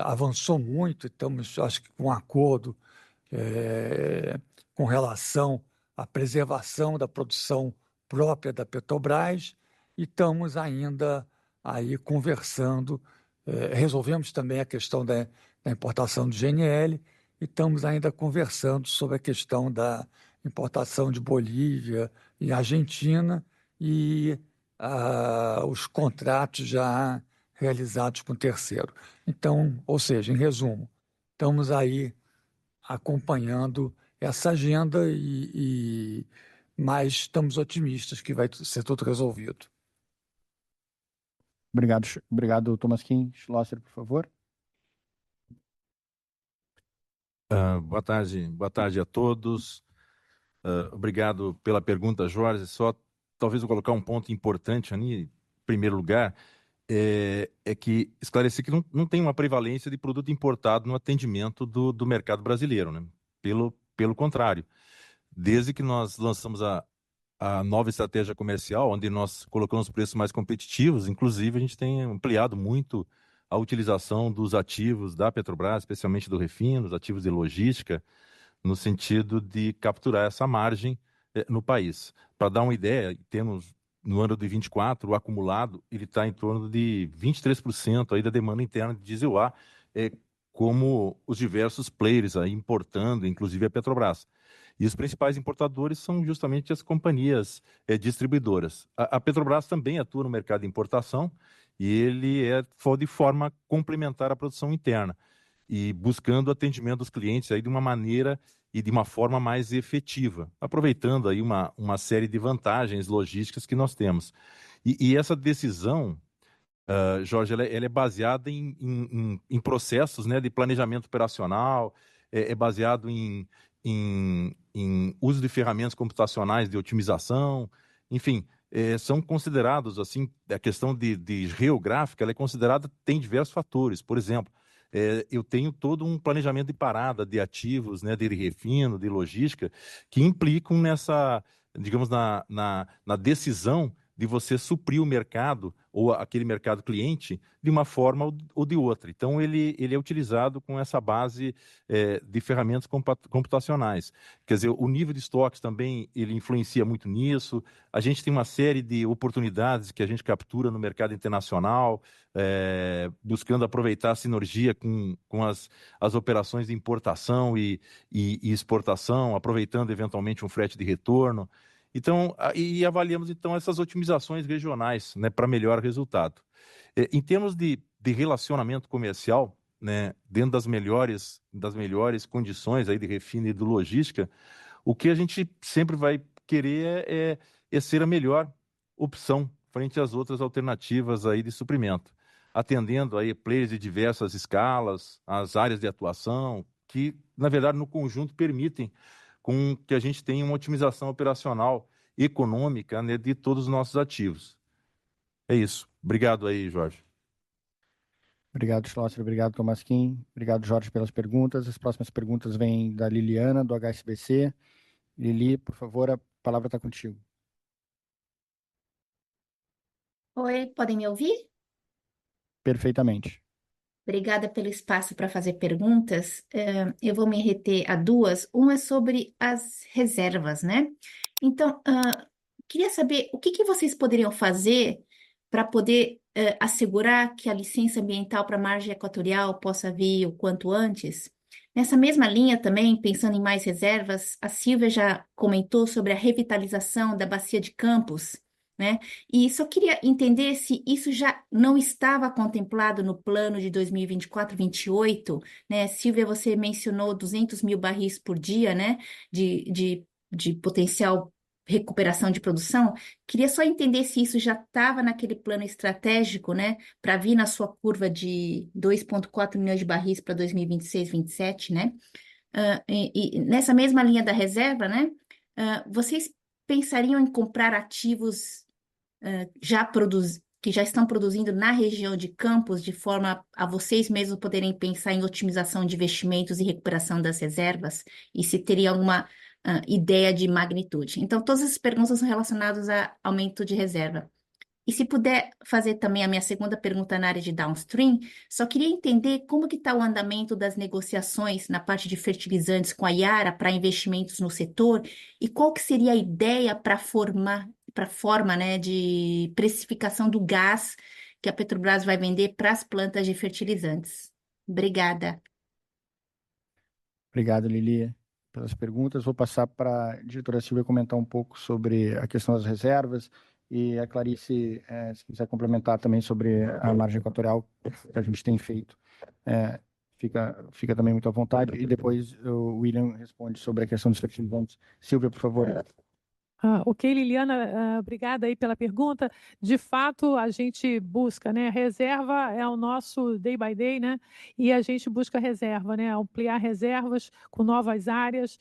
avançou muito, estamos, acho que, com um acordo com relação à preservação da produção própria da Petrobras e estamos ainda aí conversando. Resolvemos também a questão da importação do GNL e estamos ainda conversando sobre a questão da importação de Bolívia e Argentina e os contratos já realizados com terceiro. Então, ou seja, em resumo, estamos aí acompanhando essa agenda mas estamos otimistas que vai ser tudo resolvido. Obrigado, Tomasquim. Schlosser, por favor. Boa tarde a todos. Obrigado pela pergunta, Jorge. Só talvez eu colocar um ponto importante ali, em primeiro lugar, é que esclarecer que não tem uma prevalência de produto importado no atendimento do mercado brasileiro, né? Pelo contrário, desde que nós lançamos a nova estratégia comercial, onde nós colocamos preços mais competitivos, inclusive a gente tem ampliado muito a utilização dos ativos da Petrobras, especialmente do refino, dos ativos de logística, no sentido de capturar essa margem no país. Para dar uma ideia, temos no ano de 24, o acumulado ele está em torno de 23% aí da demanda interna de diesel A, como os diversos players aí importando, inclusive a Petrobras. E os principais importadores são justamente as companhias distribuidoras. A Petrobras também atua no mercado de importação e ele de forma complementar à produção interna e buscando atendimento dos clientes aí de uma maneira e de uma forma mais efetiva, aproveitando aí uma série de vantagens logísticas que nós temos. E essa decisão, Jorge, ela é baseada em processos, né, de planejamento operacional, é baseado em uso de ferramentas computacionais de otimização, enfim, são considerados, assim, a questão de geográfica, ela é considerada, tem diversos fatores. Por exemplo, eu tenho todo um planejamento de parada de ativos, né, de refino, de logística, que implicam nessa, digamos, na decisão de você suprir o mercado ou aquele mercado cliente de uma forma ou de outra. Então, ele é utilizado com essa base de ferramentas computacionais. Quer dizer, o nível de estoques também ele influencia muito nisso. A gente tem uma série de oportunidades que a gente captura no mercado internacional, buscando aproveitar a sinergia com as operações de importação e exportação, aproveitando eventualmente um frete de retorno. Então, e avaliamos então essas otimizações regionais, né, para melhor resultado. Em termos de relacionamento comercial, né, dentro das melhores condições aí de refino e de logística, o que a gente sempre vai querer é ser a melhor opção frente às outras alternativas aí de suprimento. atendendo aí players de diversas escalas, as áreas de atuação, que, na verdade, no conjunto permitem com que a gente tenha uma otimização operacional econômica, né, de todos os nossos ativos. É isso. Obrigado aí, Jorge. Obrigado, Schlosser. Obrigado, Tomasquim. Obrigado, Jorge, pelas perguntas. As próximas perguntas vêm da Liliana, do HSBC. Lili, por favor, a palavra está contigo. Oi, podem me ouvir? Perfeitamente. Obrigada pelo espaço para fazer perguntas. Eu vou me reter a duas. Uma é sobre as reservas, né? Então, queria saber o que vocês poderiam fazer para poder assegurar que a licença ambiental para a margem equatorial possa vir o quanto antes. Nessa mesma linha também, pensando em mais reservas, a Silvia já comentou sobre a revitalização da Bacia de Campos, né? E só queria entender se isso já não estava contemplado no plano de 2024-28, né? Silvia, você mencionou 200 mil barris por dia, né? De potencial recuperação de produção. Queria só entender se isso já estava naquele plano estratégico, né? Para vir na sua curva de 2,4 milhões de barris para 2026-27, né? E nessa mesma linha da reserva, né? Vocês pensariam em comprar ativos que já estão produzindo na região de Campos, de forma a vocês mesmos poderem pensar em otimização de investimentos e recuperação das reservas? E se teria alguma ideia de magnitude? Então, todas as perguntas são relacionadas a aumento de reserva. E se puder fazer também a minha segunda pergunta na área de downstream, só queria entender como que está o andamento das negociações na parte de fertilizantes com a Yara para investimentos no setor e qual que seria a ideia para forma, né, de precificação do gás que a Petrobras vai vender para as plantas de fertilizantes. Obrigada. Obrigado, Lili, pelas perguntas. Vou passar para a diretora Silvia comentar um pouco sobre a questão das reservas e a Clarice, se quiser complementar também sobre a margem equatorial que a gente tem feito, fica também muito à vontade. E depois o William responde sobre a questão dos fertilizantes. Silvia, por favor. Ok, Liliana, obrigada aí pela pergunta. De fato, a gente busca, né? Reserva é o nosso day by day, né? E a gente busca reserva, né? Ampliar reservas com novas áreas,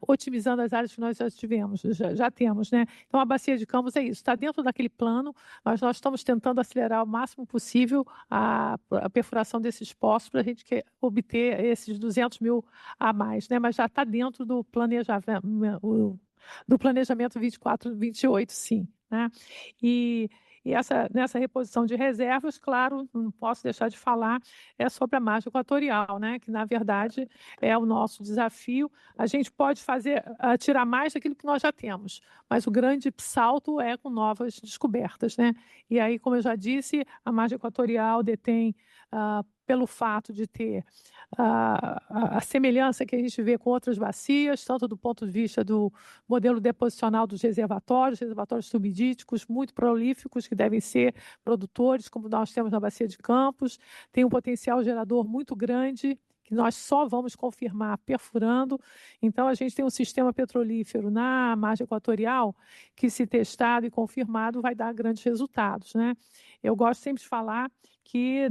otimizando as áreas que nós já temos, né? Então, a Bacia de Campos é isso, está dentro daquele plano, mas nós estamos tentando acelerar o máximo possível a perfuração desses poços para a gente obter esses 200 mil a mais, né? Mas já está dentro do planejamento 24-28, sim, né? E nessa reposição de reservas, claro, não posso deixar de falar, sobre a margem equatorial, né? Que, na verdade, é o nosso desafio. A gente pode tirar mais daquilo que nós já temos, mas o grande salto é com novas descobertas, né? E aí, como eu já disse, a margem equatorial detém, pelo fato de ter a semelhança que a gente vê com outras bacias, tanto do ponto de vista do modelo deposicional dos reservatórios subdíticos muito prolíficos, que devem ser produtores, como nós temos na Bacia de Campos, tem um potencial gerador muito grande, que nós só vamos confirmar perfurando. Então, a gente tem um sistema petrolífero na margem equatorial que, se testado e confirmado, vai dar grandes resultados, né? Eu gosto sempre de falar que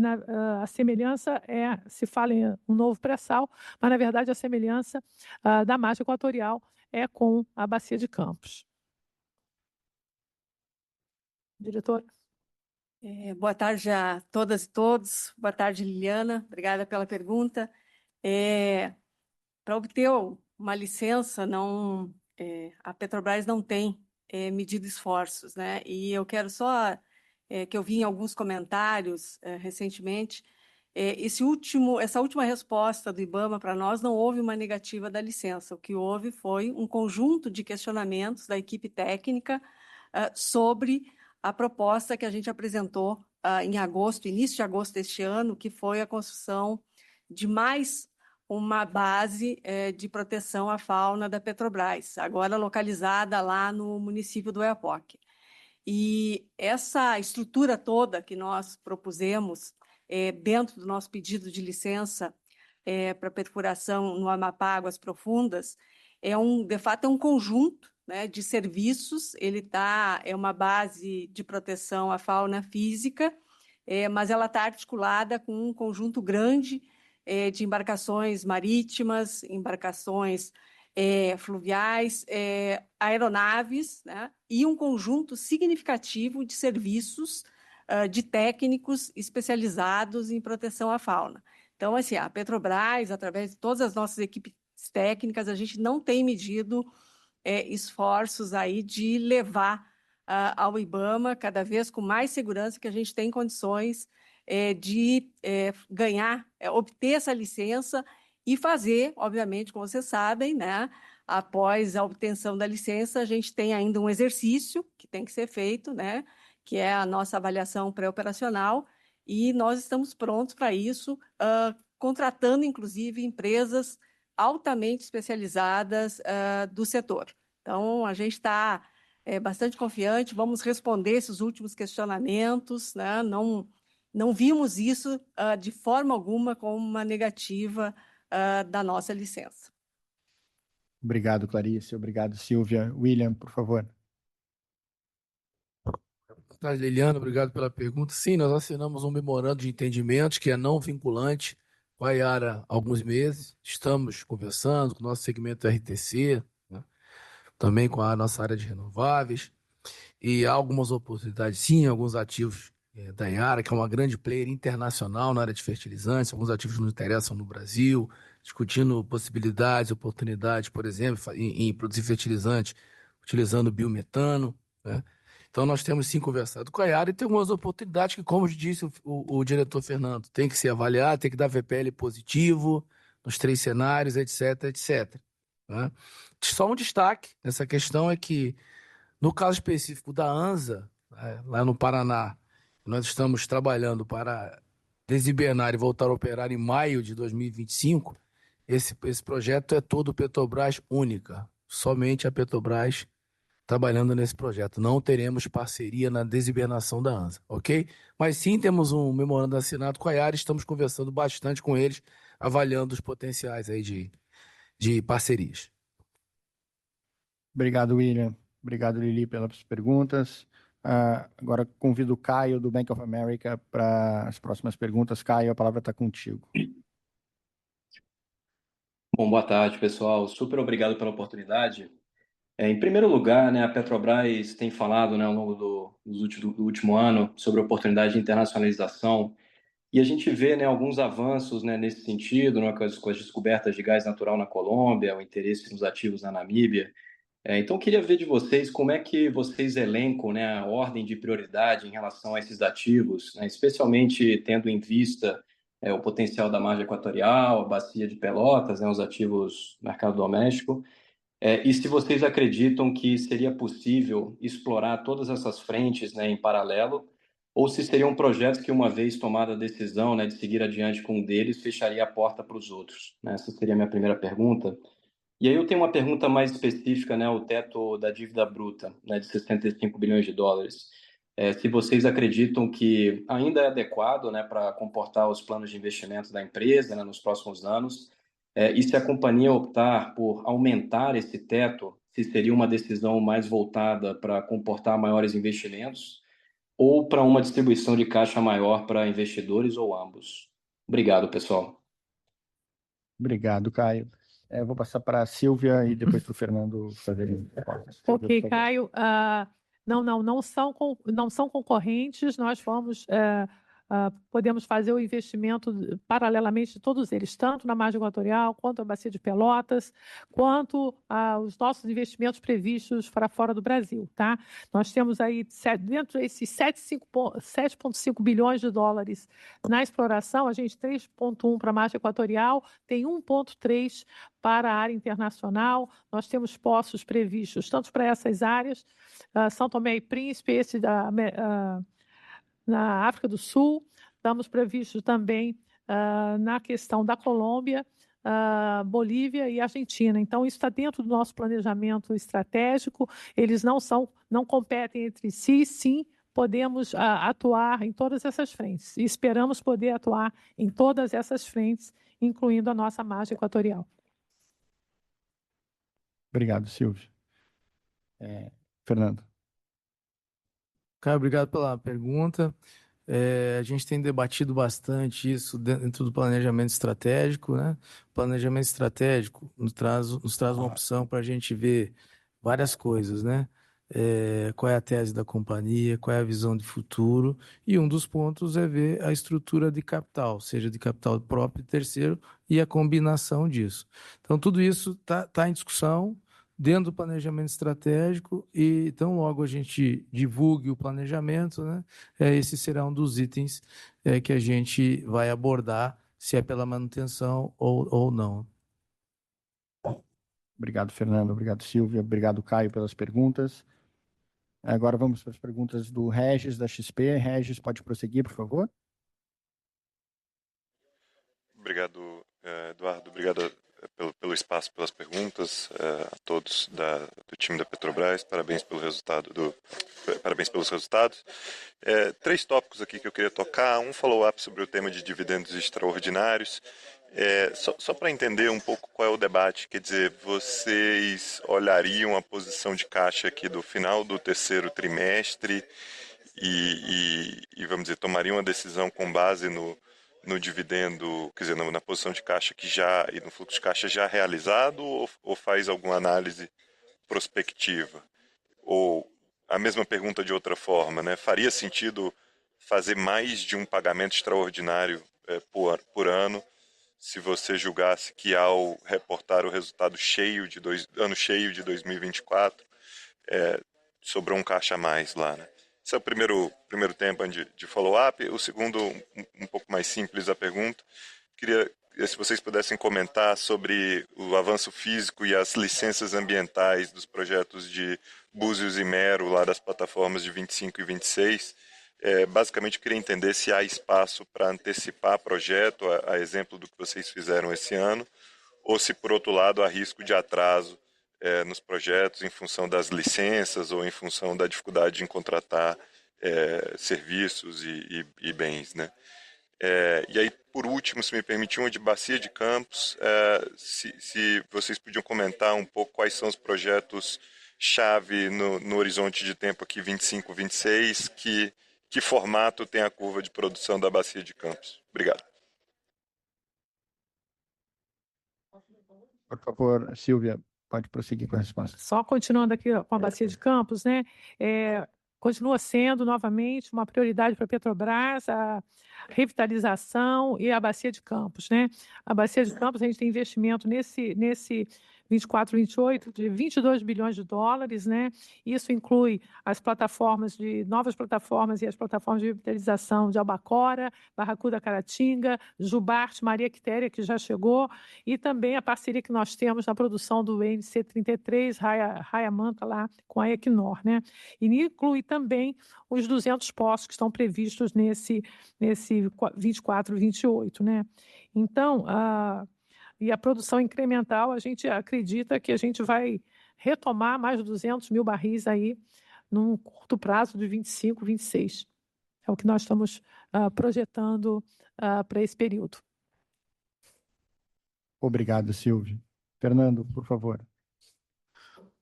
a semelhança se fala em um novo pré-sal, mas, na verdade, a semelhança da margem equatorial é com a Bacia de Campos. Diretora. Boa tarde a todas e todos. Boa tarde, Liliana. Obrigada pela pergunta. Para obter uma licença, a Petrobras não tem medido esforços, né? E eu quero só que eu vi em alguns comentários recentemente, essa última resposta do IBAMA para nós não houve uma negativa da licença. O que houve foi um conjunto de questionamentos da equipe técnica sobre a proposta que a gente apresentou em agosto, início de agosto deste ano, que foi a construção de mais uma base de proteção à fauna da Petrobras, agora localizada lá no município do Oiapoque. E essa estrutura toda que nós propusemos dentro do nosso pedido de licença para perfuração no Amapá Águas Profundas de fato, é um conjunto, né, de serviços. É uma base de proteção à fauna física, mas ela está articulada com um conjunto grande de embarcações marítimas, embarcações fluviais, aeronaves, né, e um conjunto significativo de serviços de técnicos especializados em proteção à fauna. Então, assim, a Petrobras, através de todas as nossas equipes técnicas, a gente não tem medido esforços aí de levar ao IBAMA cada vez com mais segurança, que a gente tem condições de ganhar, obter essa licença e fazer, obviamente, como vocês sabem, né, após a obtenção da licença, a gente tem ainda um exercício que tem que ser feito, né, que é a nossa avaliação pré-operacional, e nós estamos prontos para isso, contratando, inclusive, empresas altamente especializadas do setor. Então, a gente está bastante confiante, vamos responder esses últimos questionamentos, né? Não vimos isso de forma alguma como uma negativa da nossa licença. Obrigado, Clarice. Obrigado, Silvia. William, por favor. Liliana, obrigado pela pergunta. Sim, nós assinamos um memorando de entendimento que é não vinculante com a Yara há alguns meses. Estamos conversando com o nosso segmento RTC, né, também com a nossa área de renováveis, e há algumas oportunidades, sim, alguns ativos da Yara, que é uma grande player internacional na área de fertilizantes, alguns ativos nos interessam no Brasil, discutindo possibilidades, oportunidades, por exemplo, em produzir fertilizante utilizando biometano, né? Então, nós temos sim conversado com a Yara e tem algumas oportunidades que, como disse o diretor Fernando, tem que ser avaliado, tem que dar VPL positivo nos 3 cenários, etc, etc. Né? Só um destaque nessa questão é que, no caso específico da ANSA, lá no Paraná, nós estamos trabalhando para desinvernar e voltar a operar em maio de 2025. Esse projeto é todo Petrobras única, somente a Petrobras trabalhando nesse projeto. Não teremos parceria na desinvernação da ANSA, ok? Mas sim temos um memorando assinado com a Yara, estamos conversando bastante com eles, avaliando os potenciais aí de parcerias. Obrigado, William. Obrigado, Lili, pelas perguntas. Agora convido o Caio, do Bank of America, para as próximas perguntas. Caio, a palavra está contigo. Bom, boa tarde, pessoal. Super obrigado pela oportunidade. Em primeiro lugar, né, a Petrobras tem falado, né, ao longo do último ano sobre a oportunidade de internacionalização, e a gente vê, né, alguns avanços, né, nesse sentido, né, com as descobertas de gás natural na Colômbia, o interesse nos ativos na Namíbia. Então, eu queria ver de vocês como é que vocês elencam, né, a ordem de prioridade em relação a esses ativos, né, especialmente tendo em vista o potencial da margem equatorial, a bacia de Pelotas, né, os ativos do mercado doméstico. E se vocês acreditam que seria possível explorar todas essas frentes, né, em paralelo, ou se seriam projetos que, uma vez tomada a decisão, né, de seguir adiante com um deles, fecharia a porta para os outros, né? Essa seria a minha primeira pergunta. E aí eu tenho uma pergunta mais específica, né, o teto da dívida bruta, né, de 65 bilhões de dólares. Se vocês acreditam que ainda é adequado, né, para comportar os planos de investimento da empresa, né, nos próximos anos, e se a companhia optar por aumentar esse teto, se seria uma decisão mais voltada para comportar maiores investimentos ou para uma distribuição de caixa maior para investidores ou ambos. Obrigado, pessoal. Obrigado, Caio. Vou passar para a Silvia e depois para o Fernando fazer. Ok, Caio. Não são concorrentes, nós vamos. Podemos fazer o investimento paralelamente de todos eles, tanto na margem equatorial, quanto a bacia de Pelotas, quanto os nossos investimentos previstos para fora do Brasil, tá? Nós temos aí, dentro desses 7,5 bilhões de dólares na exploração, a gente 3,1 para a margem equatorial, tem 1,3 para a área internacional, nós temos poços previstos tanto para essas áreas, São Tomé e Príncipe, esse na África do Sul, estamos previstos também na questão da Colômbia, Bolívia e Argentina. Então, isso está dentro do nosso planejamento estratégico, eles não competem entre si, sim, podemos atuar em todas essas frentes e esperamos poder atuar em todas essas frentes, incluindo a nossa margem equatorial. Obrigado, Silvio. Fernando. Caio, obrigado pela pergunta. A gente tem debatido bastante isso dentro do planejamento estratégico, né? O planejamento estratégico nos traz uma opção para a gente ver várias coisas, né? Qual é a tese da companhia, qual é a visão de futuro, e um dos pontos é ver a estrutura de capital, seja de capital próprio e terceiro, e a combinação disso. Então, tudo isso tá em discussão dentro do planejamento estratégico, e tão logo a gente divulgue o planejamento, né? Esse será um dos itens que a gente vai abordar, se é pela manutenção ou não. Obrigado, Fernando. Obrigado, Silvia. Obrigado, Caio, pelas perguntas. Agora vamos para as perguntas do Regis, da XP. Regis, pode prosseguir, por favor? Obrigado, Eduardo. Obrigado pelo espaço, pelas perguntas, a todos do time da Petrobras. Parabéns pelo resultado, parabéns pelos resultados. 3 tópicos aqui que eu queria tocar. Um follow-up sobre o tema de dividendos extraordinários. Só para entender um pouco qual é o debate, quer dizer, vocês olhariam a posição de caixa aqui do final do terceiro trimestre e vamos dizer, tomariam uma decisão com base no dividendo, quer dizer, na posição de caixa que já, e no fluxo de caixa já realizado, ou faz alguma análise prospectiva? Ou a mesma pergunta de outra forma, né? Faria sentido fazer mais de um pagamento extraordinário por ano, se você julgasse que ao reportar o resultado ano cheio de 2024, sobrou um caixa a mais lá, né? Esse é o primeiro tempo de follow-up. O segundo, um pouco mais simples a pergunta. Queria, se vocês pudessem comentar sobre o avanço físico e as licenças ambientais dos projetos de Búzios e Mero, lá das plataformas de 25 e 26. Basicamente, eu queria entender se há espaço para antecipar projeto, a exemplo do que vocês fizeram esse ano, ou se, por outro lado, há risco de atraso nos projetos em função das licenças ou em função da dificuldade em contratar serviços e bens, né? E aí, por último, se me permitir, uma de Bacia de Campos, se vocês podiam comentar um pouco quais são os projetos-chave no horizonte de tempo aqui 25, 26, que formato tem a curva de produção da Bacia de Campos? Obrigado. Por favor, Silvia, pode prosseguir com a resposta. Só continuando aqui com a Bacia de Campos, né? Continua sendo, novamente, uma prioridade para a Petrobras, a revitalização e a Bacia de Campos, né? A Bacia de Campos, a gente tem investimento nesse 24, 28 de 22 bilhões de dólares, né? Isso inclui as plataformas novas plataformas e as plataformas de revitalização de Albacora, Barracuda, Caratinga, Jubarte, Maria Quitéria, que já chegou, e também a parceria que nós temos na produção do NC33, Raia Manta, lá com a Equinor, né? E inclui também os 200 poços que estão previstos nesse 24, 28, né? Então, e a produção incremental, a gente acredita que a gente vai retomar mais de 200 mil barris aí num curto prazo de 25, 26. É o que nós estamos projetando para esse período. Obrigado, Silvia. Fernando, por favor.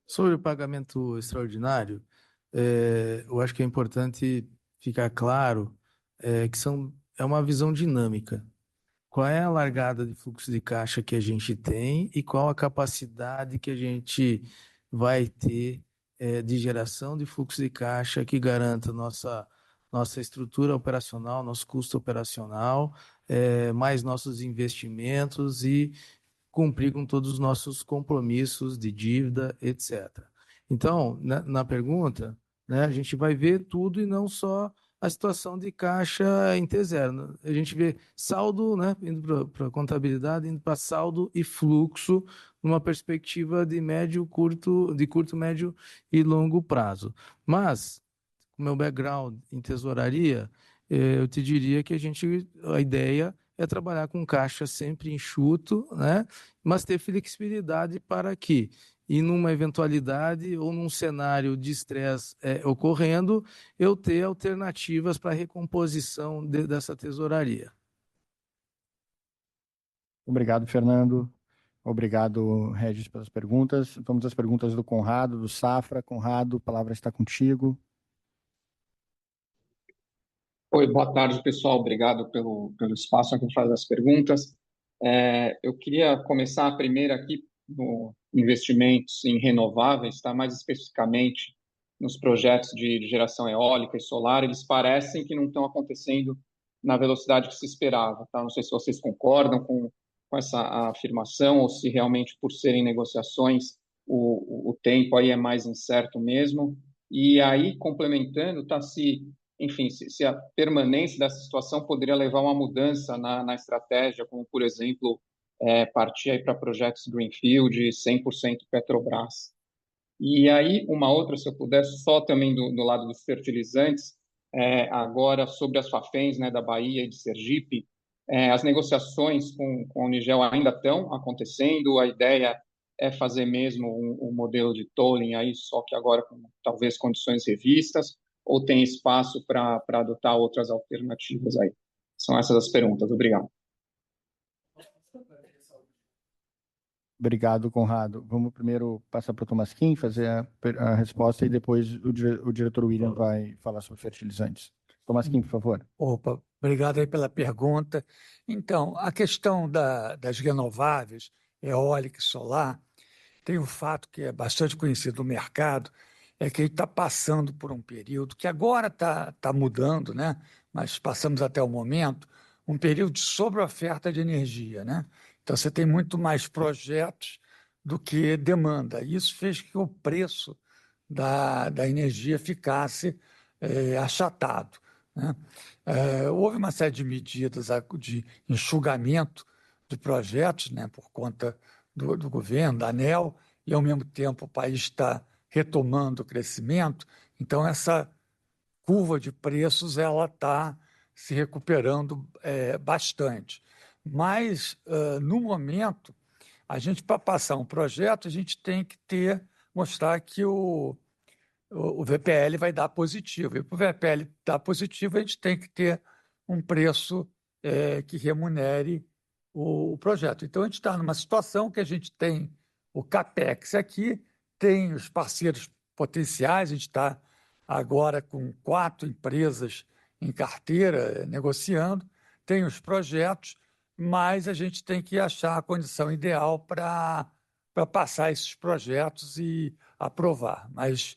Sobre o pagamento extraordinário, eu acho que é importante ficar claro que é uma visão dinâmica. Qual é a largada de fluxo de caixa que a gente tem e qual a capacidade que a gente vai ter de geração de fluxo de caixa que garanta nossa estrutura operacional, nosso custo operacional, mais nossos investimentos e cumprir com todos os nossos compromissos de dívida, etc. Então, na pergunta, né, a gente vai ver tudo e não só a situação de caixa em T0. A gente vê saldo, né, indo para a contabilidade, indo para saldo e fluxo numa perspectiva de curto, médio e longo prazo. Mas, com o meu background em tesouraria, eu te diria que a ideia é trabalhar com caixa sempre enxuto, né, mas ter flexibilidade para que, e numa eventualidade ou num cenário de estresse ocorrendo, eu ter alternativas para a recomposição dessa tesouraria. Obrigado, Fernando. Obrigado, Regis, pelas perguntas. Vamos às perguntas do Conrado, do Safra. Conrado, a palavra está contigo. Oi, boa tarde, pessoal. Obrigado pelo espaço aqui para fazer as perguntas. Eu queria começar a primeira aqui no investimentos em renováveis, tá? Mais especificamente nos projetos de geração eólica e solar. Eles parecem que não estão acontecendo na velocidade que se esperava, tá? Não sei se vocês concordam com essa afirmação ou se realmente, por serem negociações, o tempo aí é mais incerto mesmo. E aí, complementando, tá? Enfim, se a permanência dessa situação poderia levar a uma mudança na estratégia, como, por exemplo, partir aí para projetos Greenfield, 100% Petrobras. E aí, uma outra, se eu pudesse, só também do lado dos fertilizantes, agora sobre as Fafens, né, da Bahia e de Sergipe, as negociações com a Unigel ainda estão acontecendo, a ideia é fazer mesmo um modelo de tolling aí, só que agora com talvez condições revistas, ou tem espaço para adotar outras alternativas aí? São essas as perguntas. Obrigado. Obrigado, Conrado. Vamos primeiro passar para o Tomasquim fazer a resposta e depois o diretor William vai falar sobre fertilizantes. Tomasquim, por favor. Opa, obrigado aí pela pergunta. Então, a questão das renováveis, eólica e solar, tem um fato que é bastante conhecido no mercado, é que ele está passando por um período que agora está mudando, né? Mas passamos até o momento, um período de sobreoferta de energia, né? Então, você tem muito mais projetos do que demanda. Isso fez que o preço da energia ficasse achatado, né? Houve uma série de medidas de enxugamento de projetos, né, por conta do governo, da ANEEL, e, ao mesmo tempo, o país está retomando o crescimento. Então, essa curva de preços ela está se recuperando bastante. Mas, no momento, a gente, para passar um projeto, a gente tem que mostrar que o VPL vai dar positivo. E para o VPL dar positivo, a gente tem que ter um preço que remunere o projeto. Então, a gente está numa situação que a gente tem o CAPEX aqui, tem os parceiros potenciais, a gente está agora com 4 empresas em carteira negociando, tem os projetos, mas a gente tem que achar a condição ideal para passar esses projetos e aprovar. Mas,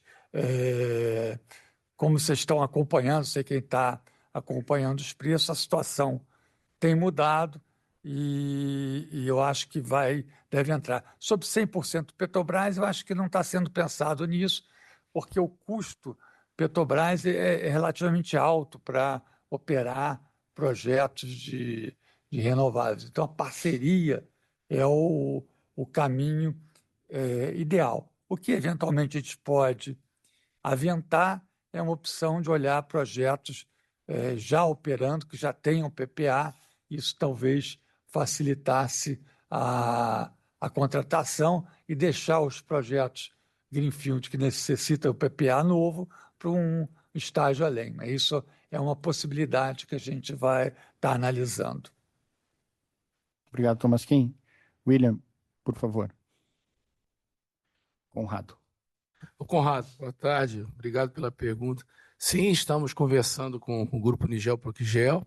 como vocês estão acompanhando, sei quem está acompanhando os preços, a situação tem mudado e eu acho que deve entrar. Sobre 100% Petrobras, eu acho que não está sendo pensado nisso, porque o custo Petrobras é relativamente alto para operar projetos de renováveis. Então, a parceria é o caminho ideal. O que, eventualmente, a gente pode aventar é uma opção de olhar projetos já operando, que já tenham PPA. Isso talvez facilitasse a contratação e deixar os projetos Greenfield que necessitam o PPA novo para um estágio além. Mas isso é uma possibilidade que a gente vai estar analisando. Obrigado, Tomasquim. William, por favor. Conrado. Conrado, boa tarde. Obrigado pela pergunta. Sim, estamos conversando com o Grupo Nigel Procigel.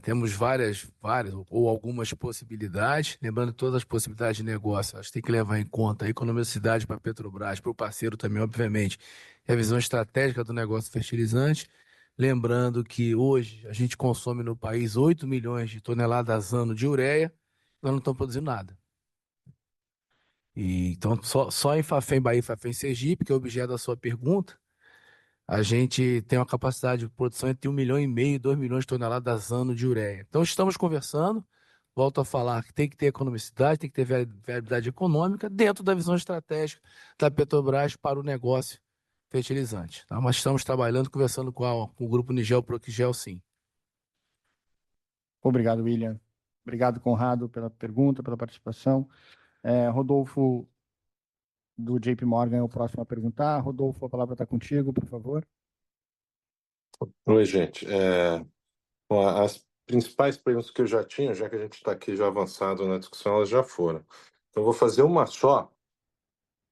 Temos várias ou algumas possibilidades. Lembrando todas as possibilidades de negócio, a gente tem que levar em conta a economicidade para a Petrobras, para o parceiro também, obviamente, e a visão estratégica do negócio fertilizante. Lembrando que hoje a gente consome no país 8 milhões de toneladas ano de ureia, nós não estamos produzindo nada. Então, só em Fafem Bahia e Fafem Sergipe, que é o objeto da sua pergunta, a gente tem uma capacidade de produção entre 1,5 milhão e 2 milhões de toneladas ano de ureia. Então, estamos conversando, volto a falar que tem que ter economicidade, tem que ter viabilidade econômica dentro da visão estratégica da Petrobras para o negócio fertilizante. Tá? Mas estamos trabalhando, conversando com o Grupo Nigel Procigel, sim. Obrigado, William. Obrigado, Conrado, pela pergunta, pela participação. Rodolfo, do JP Morgan, é o próximo a perguntar. Rodolfo, a palavra está contigo, por favor. Oi, gente. Bom, as principais perguntas que eu já tinha, já que a gente está aqui já avançado na discussão, elas já foram. Então, eu vou fazer uma só,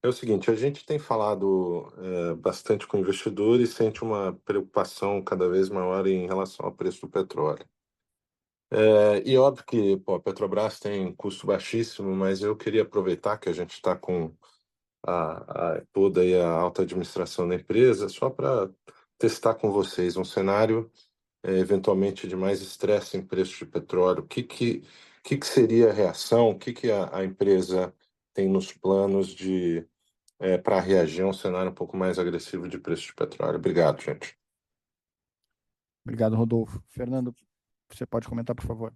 É o seguinte, a gente tem falado bastante com investidores e sente uma preocupação cada vez maior em relação ao preço do petróleo. E óbvio que a Petrobras tem custo baixíssimo, mas eu queria aproveitar que a gente está com toda aí a alta administração da empresa, só para testar com vocês um cenário eventualmente de mais estresse em preço de petróleo. O que seria a reação? O que a empresa tem nos planos para reagir a um cenário um pouco mais agressivo de preço de petróleo? Obrigado, gente. Obrigado, Rodolfo. Fernando, você pode comentar, por favor.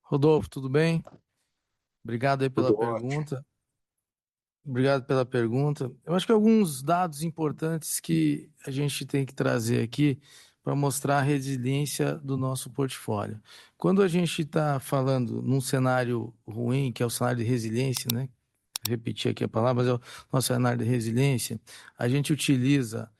Rodolfo, tudo bem? Obrigado aí pela Tudo pergunta. Obrigado pela pergunta. Eu acho que alguns dados importantes que a gente tem que trazer aqui para mostrar a resiliência do nosso portfólio. Quando a gente está falando num cenário ruim, que é o cenário de resiliência, né? Repetir aqui a palavra, mas é o nosso cenário de resiliência, a gente utiliza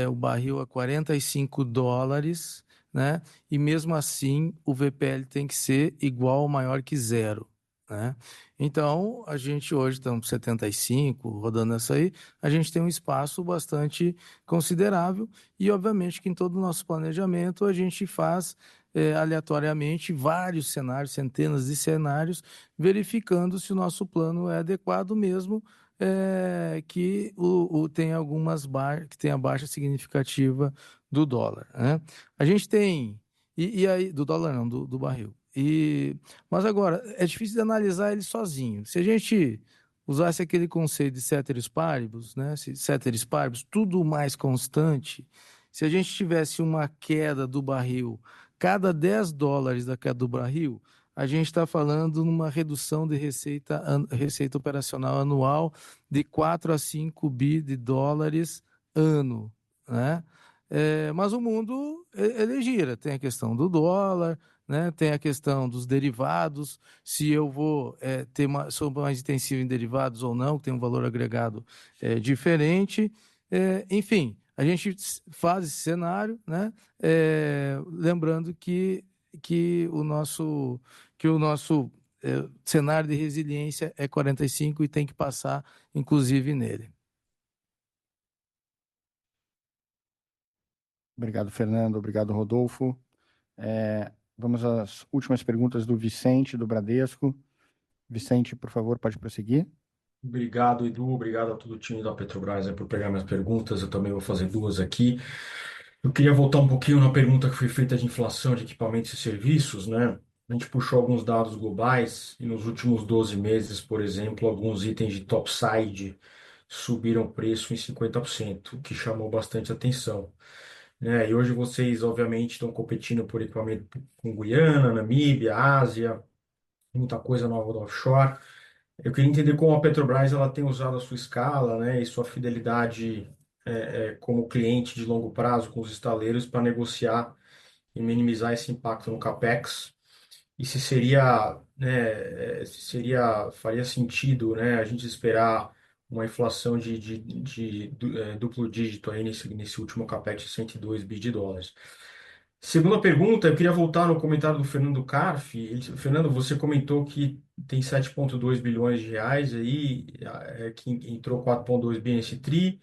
o barril a $45, né? E mesmo assim o VPL tem que ser igual ou maior que 0, né? Então, a gente hoje estamos 75, rodando essa aí, a gente tem um espaço bastante considerável e, obviamente, que em todo o nosso planejamento a gente faz aleatoriamente vários cenários, centenas de cenários, verificando se o nosso plano é adequado mesmo, que tem que tem a baixa significativa do dólar, né? A gente tem, e aí, do dólar não, do barril. Mas agora, é difícil de analisar ele sozinho. Se a gente usasse aquele conceito de ceteris paribus, né? Ceteris paribus, tudo mais constante, se a gente tivesse uma queda do barril, cada $10 da queda do barril, a gente está falando numa redução de receita operacional anual de 4 a 5 bi de dólares ano, né? Mas o mundo, ele gira, tem a questão do dólar, né? Tem a questão dos derivados, se eu vou sou mais intensivo em derivados ou não, que tem um valor agregado diferente. Enfim, a gente faz esse cenário, né? Lembrando que o nosso cenário de resiliência é 45 e tem que passar, inclusive, nele. Obrigado, Fernando. Obrigado, Rodolfo. Vamos às últimas perguntas do Vicente, do Bradesco. Vicente, por favor, pode prosseguir. Obrigado, Edu. Obrigado a todo o time da Petrobras por pegar minhas perguntas. Eu também vou fazer duas aqui. Eu queria voltar um pouquinho na pergunta que foi feita de inflação de equipamentos e serviços, né? A gente puxou alguns dados globais e nos últimos 12 meses, por exemplo, alguns itens de topside subiram o preço em 50%, o que chamou bastante atenção, né? E hoje vocês, obviamente, estão competindo por equipamento com Guiana, Namíbia, Ásia, muita coisa nova do offshore. Eu queria entender como a Petrobras ela tem usado a sua escala, né, e sua fidelidade como cliente de longo prazo com os estaleiros para negociar e minimizar esse impacto no CapEx. E se seria, né, faria sentido, né, a gente esperar uma inflação de duplo dígito aí nesse último CapEx de 102 bi de dólares. Segunda pergunta, eu queria voltar no comentário do Fernando Karff. Fernando, você comentou que tem 7,2 bilhões de reais aí, que entrou 4,2 bi nesse TRI,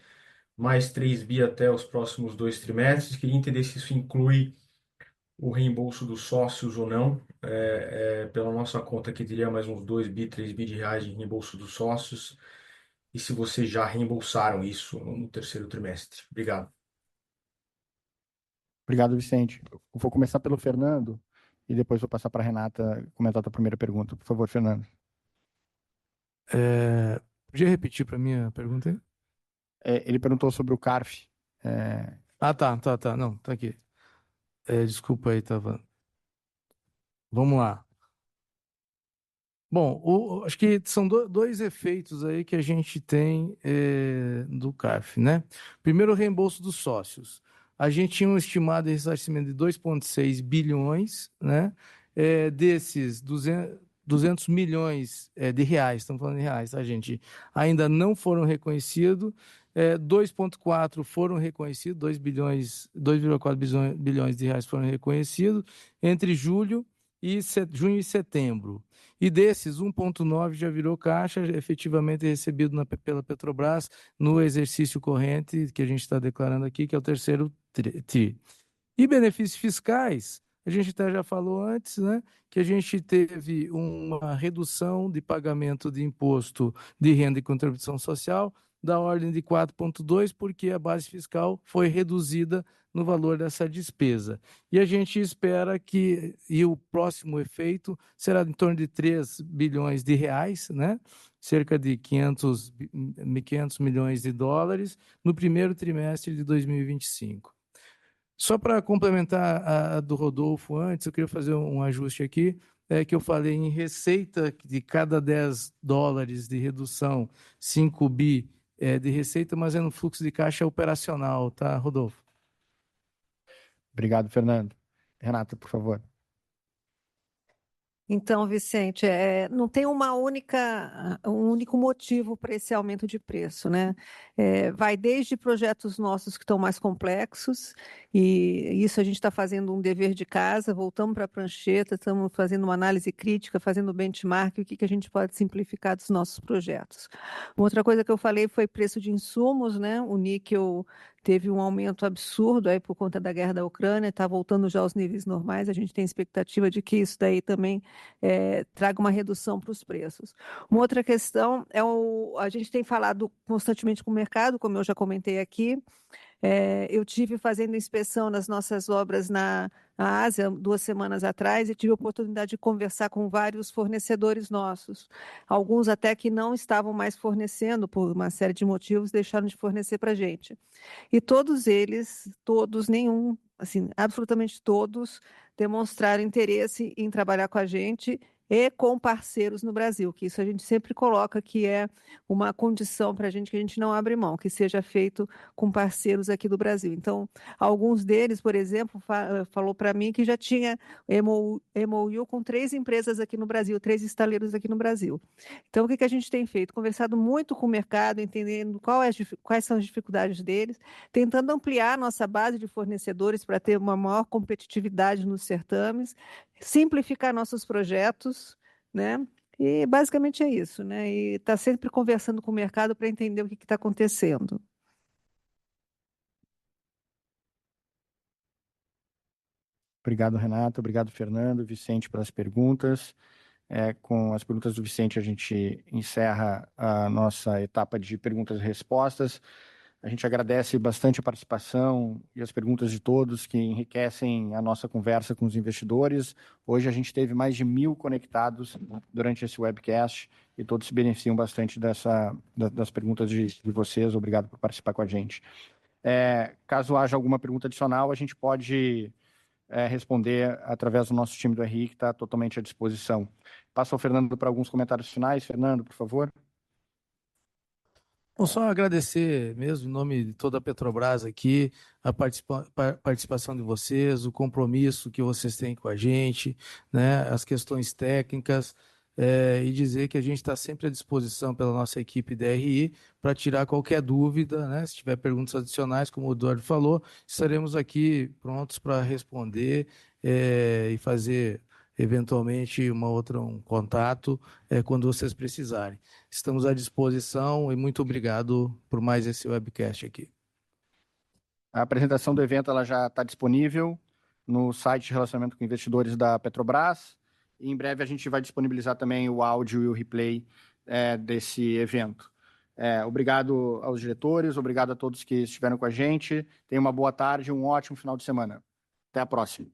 mais 3 bi até os próximos 2 trimestres. Queria entender se isso inclui o reembolso dos sócios ou não. Pela nossa conta aqui, teria mais uns 2 bi, 3 bi de reais de reembolso dos sócios. E se vocês já reembolsaram isso no terceiro trimestre. Obrigado. Obrigado, Vicente. Eu vou começar pelo Fernando e depois vou passar para a Renata comentar a tua primeira pergunta. Por favor, Fernando. Podia repetir para mim a pergunta aí? Ele perguntou sobre o Karff. Tá. Não, tá aqui. Desculpa aí, tava. Vamos lá. Bom, acho que são dois efeitos aí que a gente tem do Karff, né? Primeiro, o reembolso dos sócios. A gente tinha um estimado ressarcimento de 2,6 bilhões, né? Desses 200 milhões de reais, estamos falando de reais, tá, gente? Ainda não foram reconhecidos. 2,4 foram reconhecidos, 2,4 bilhões de reais foram reconhecidos entre julho e junho e setembro. E desses, 1,9 já virou caixa, efetivamente recebido pela Petrobras no exercício corrente que a gente está declarando aqui, que é o terceiro TRI. E benefícios fiscais, a gente até já falou antes, né, que a gente teve uma redução de pagamento de imposto de renda e contribuição social da ordem de 4,2, porque a base fiscal foi reduzida no valor dessa despesa. E a gente espera e o próximo efeito será em torno de 3 bilhões de reais, né? Cerca de 500 milhões de dólares, no primeiro trimestre de 2025. Só para complementar a do Rodolfo antes, eu queria fazer um ajuste aqui, que eu falei em receita de cada 10 dólares de redução, 5 bi de receita, mas é no fluxo de caixa operacional, tá, Rodolfo? Obrigado, Fernando. Renata, por favor. Então, Vicente, não tem um único motivo para esse aumento de preço, né? Vai desde projetos nossos que estão mais complexos, e isso a gente está fazendo um dever de casa, voltamos para a prancheta, estamos fazendo uma análise crítica, fazendo benchmark, o que a gente pode simplificar dos nossos projetos. Uma outra coisa que eu falei foi preço de insumos, né? O níquel teve um aumento absurdo aí por conta da guerra da Ucrânia, está voltando já aos níveis normais, a gente tem expectativa de que isso daí também traga uma redução para os preços. Uma outra questão a gente tem falado constantemente com o mercado, como eu já comentei aqui. Eu tive fazendo inspeção nas nossas obras na Ásia 2 semanas atrás e tive a oportunidade de conversar com vários fornecedores nossos. Alguns até que não estavam mais fornecendo, por uma série de motivos, deixaram de fornecer para a gente. E todos eles, nenhum, assim, absolutamente todos, demonstraram interesse em trabalhar com a gente e com parceiros no Brasil, que isso a gente sempre coloca que é uma condição para a gente que a gente não abre mão, que seja feito com parceiros aqui do Brasil. Então, alguns deles, por exemplo, falou para mim que já tinha MOU com 3 empresas aqui no Brasil, 3 estaleiros aqui no Brasil. Então, o que a gente tem feito? Conversado muito com o mercado, entendendo quais são as dificuldades deles, tentando ampliar a nossa base de fornecedores para ter uma maior competitividade nos certames, simplificar nossos projetos, né? E basicamente é isso, né? E está sempre conversando com o mercado para entender o que está acontecendo. Obrigado, Renata. Obrigado, Fernando, Vicente, pelas perguntas. Com as perguntas do Vicente, a gente encerra a nossa etapa de perguntas e respostas. A gente agradece bastante a participação e as perguntas de todos que enriquecem a nossa conversa com os investidores. Hoje a gente teve mais de 1.000 conectados durante esse webcast e todos se beneficiam bastante das perguntas de vocês. Obrigado por participar com a gente. Caso haja alguma pergunta adicional, a gente pode responder através do nosso time do RI, que está totalmente à disposição. Passo ao Fernando para alguns comentários finais. Fernando, por favor. Vou só agradecer mesmo, em nome de toda a Petrobras aqui, a participação de vocês, o compromisso que vocês têm com a gente, né, as questões técnicas, e dizer que a gente está sempre à disposição pela nossa equipe da RI para tirar qualquer dúvida, né? Se tiver perguntas adicionais, como o Eduardo falou, estaremos aqui prontos para responder e fazer eventualmente um contato quando vocês precisarem. Estamos à disposição e muito obrigado por mais esse webcast aqui. A apresentação do evento ela já está disponível no site de relacionamento com investidores da Petrobras e em breve a gente vai disponibilizar também o áudio e o replay desse evento. Obrigado aos diretores, obrigado a todos que estiveram com a gente. Tenham uma boa tarde e um ótimo final de semana. Até a próxima.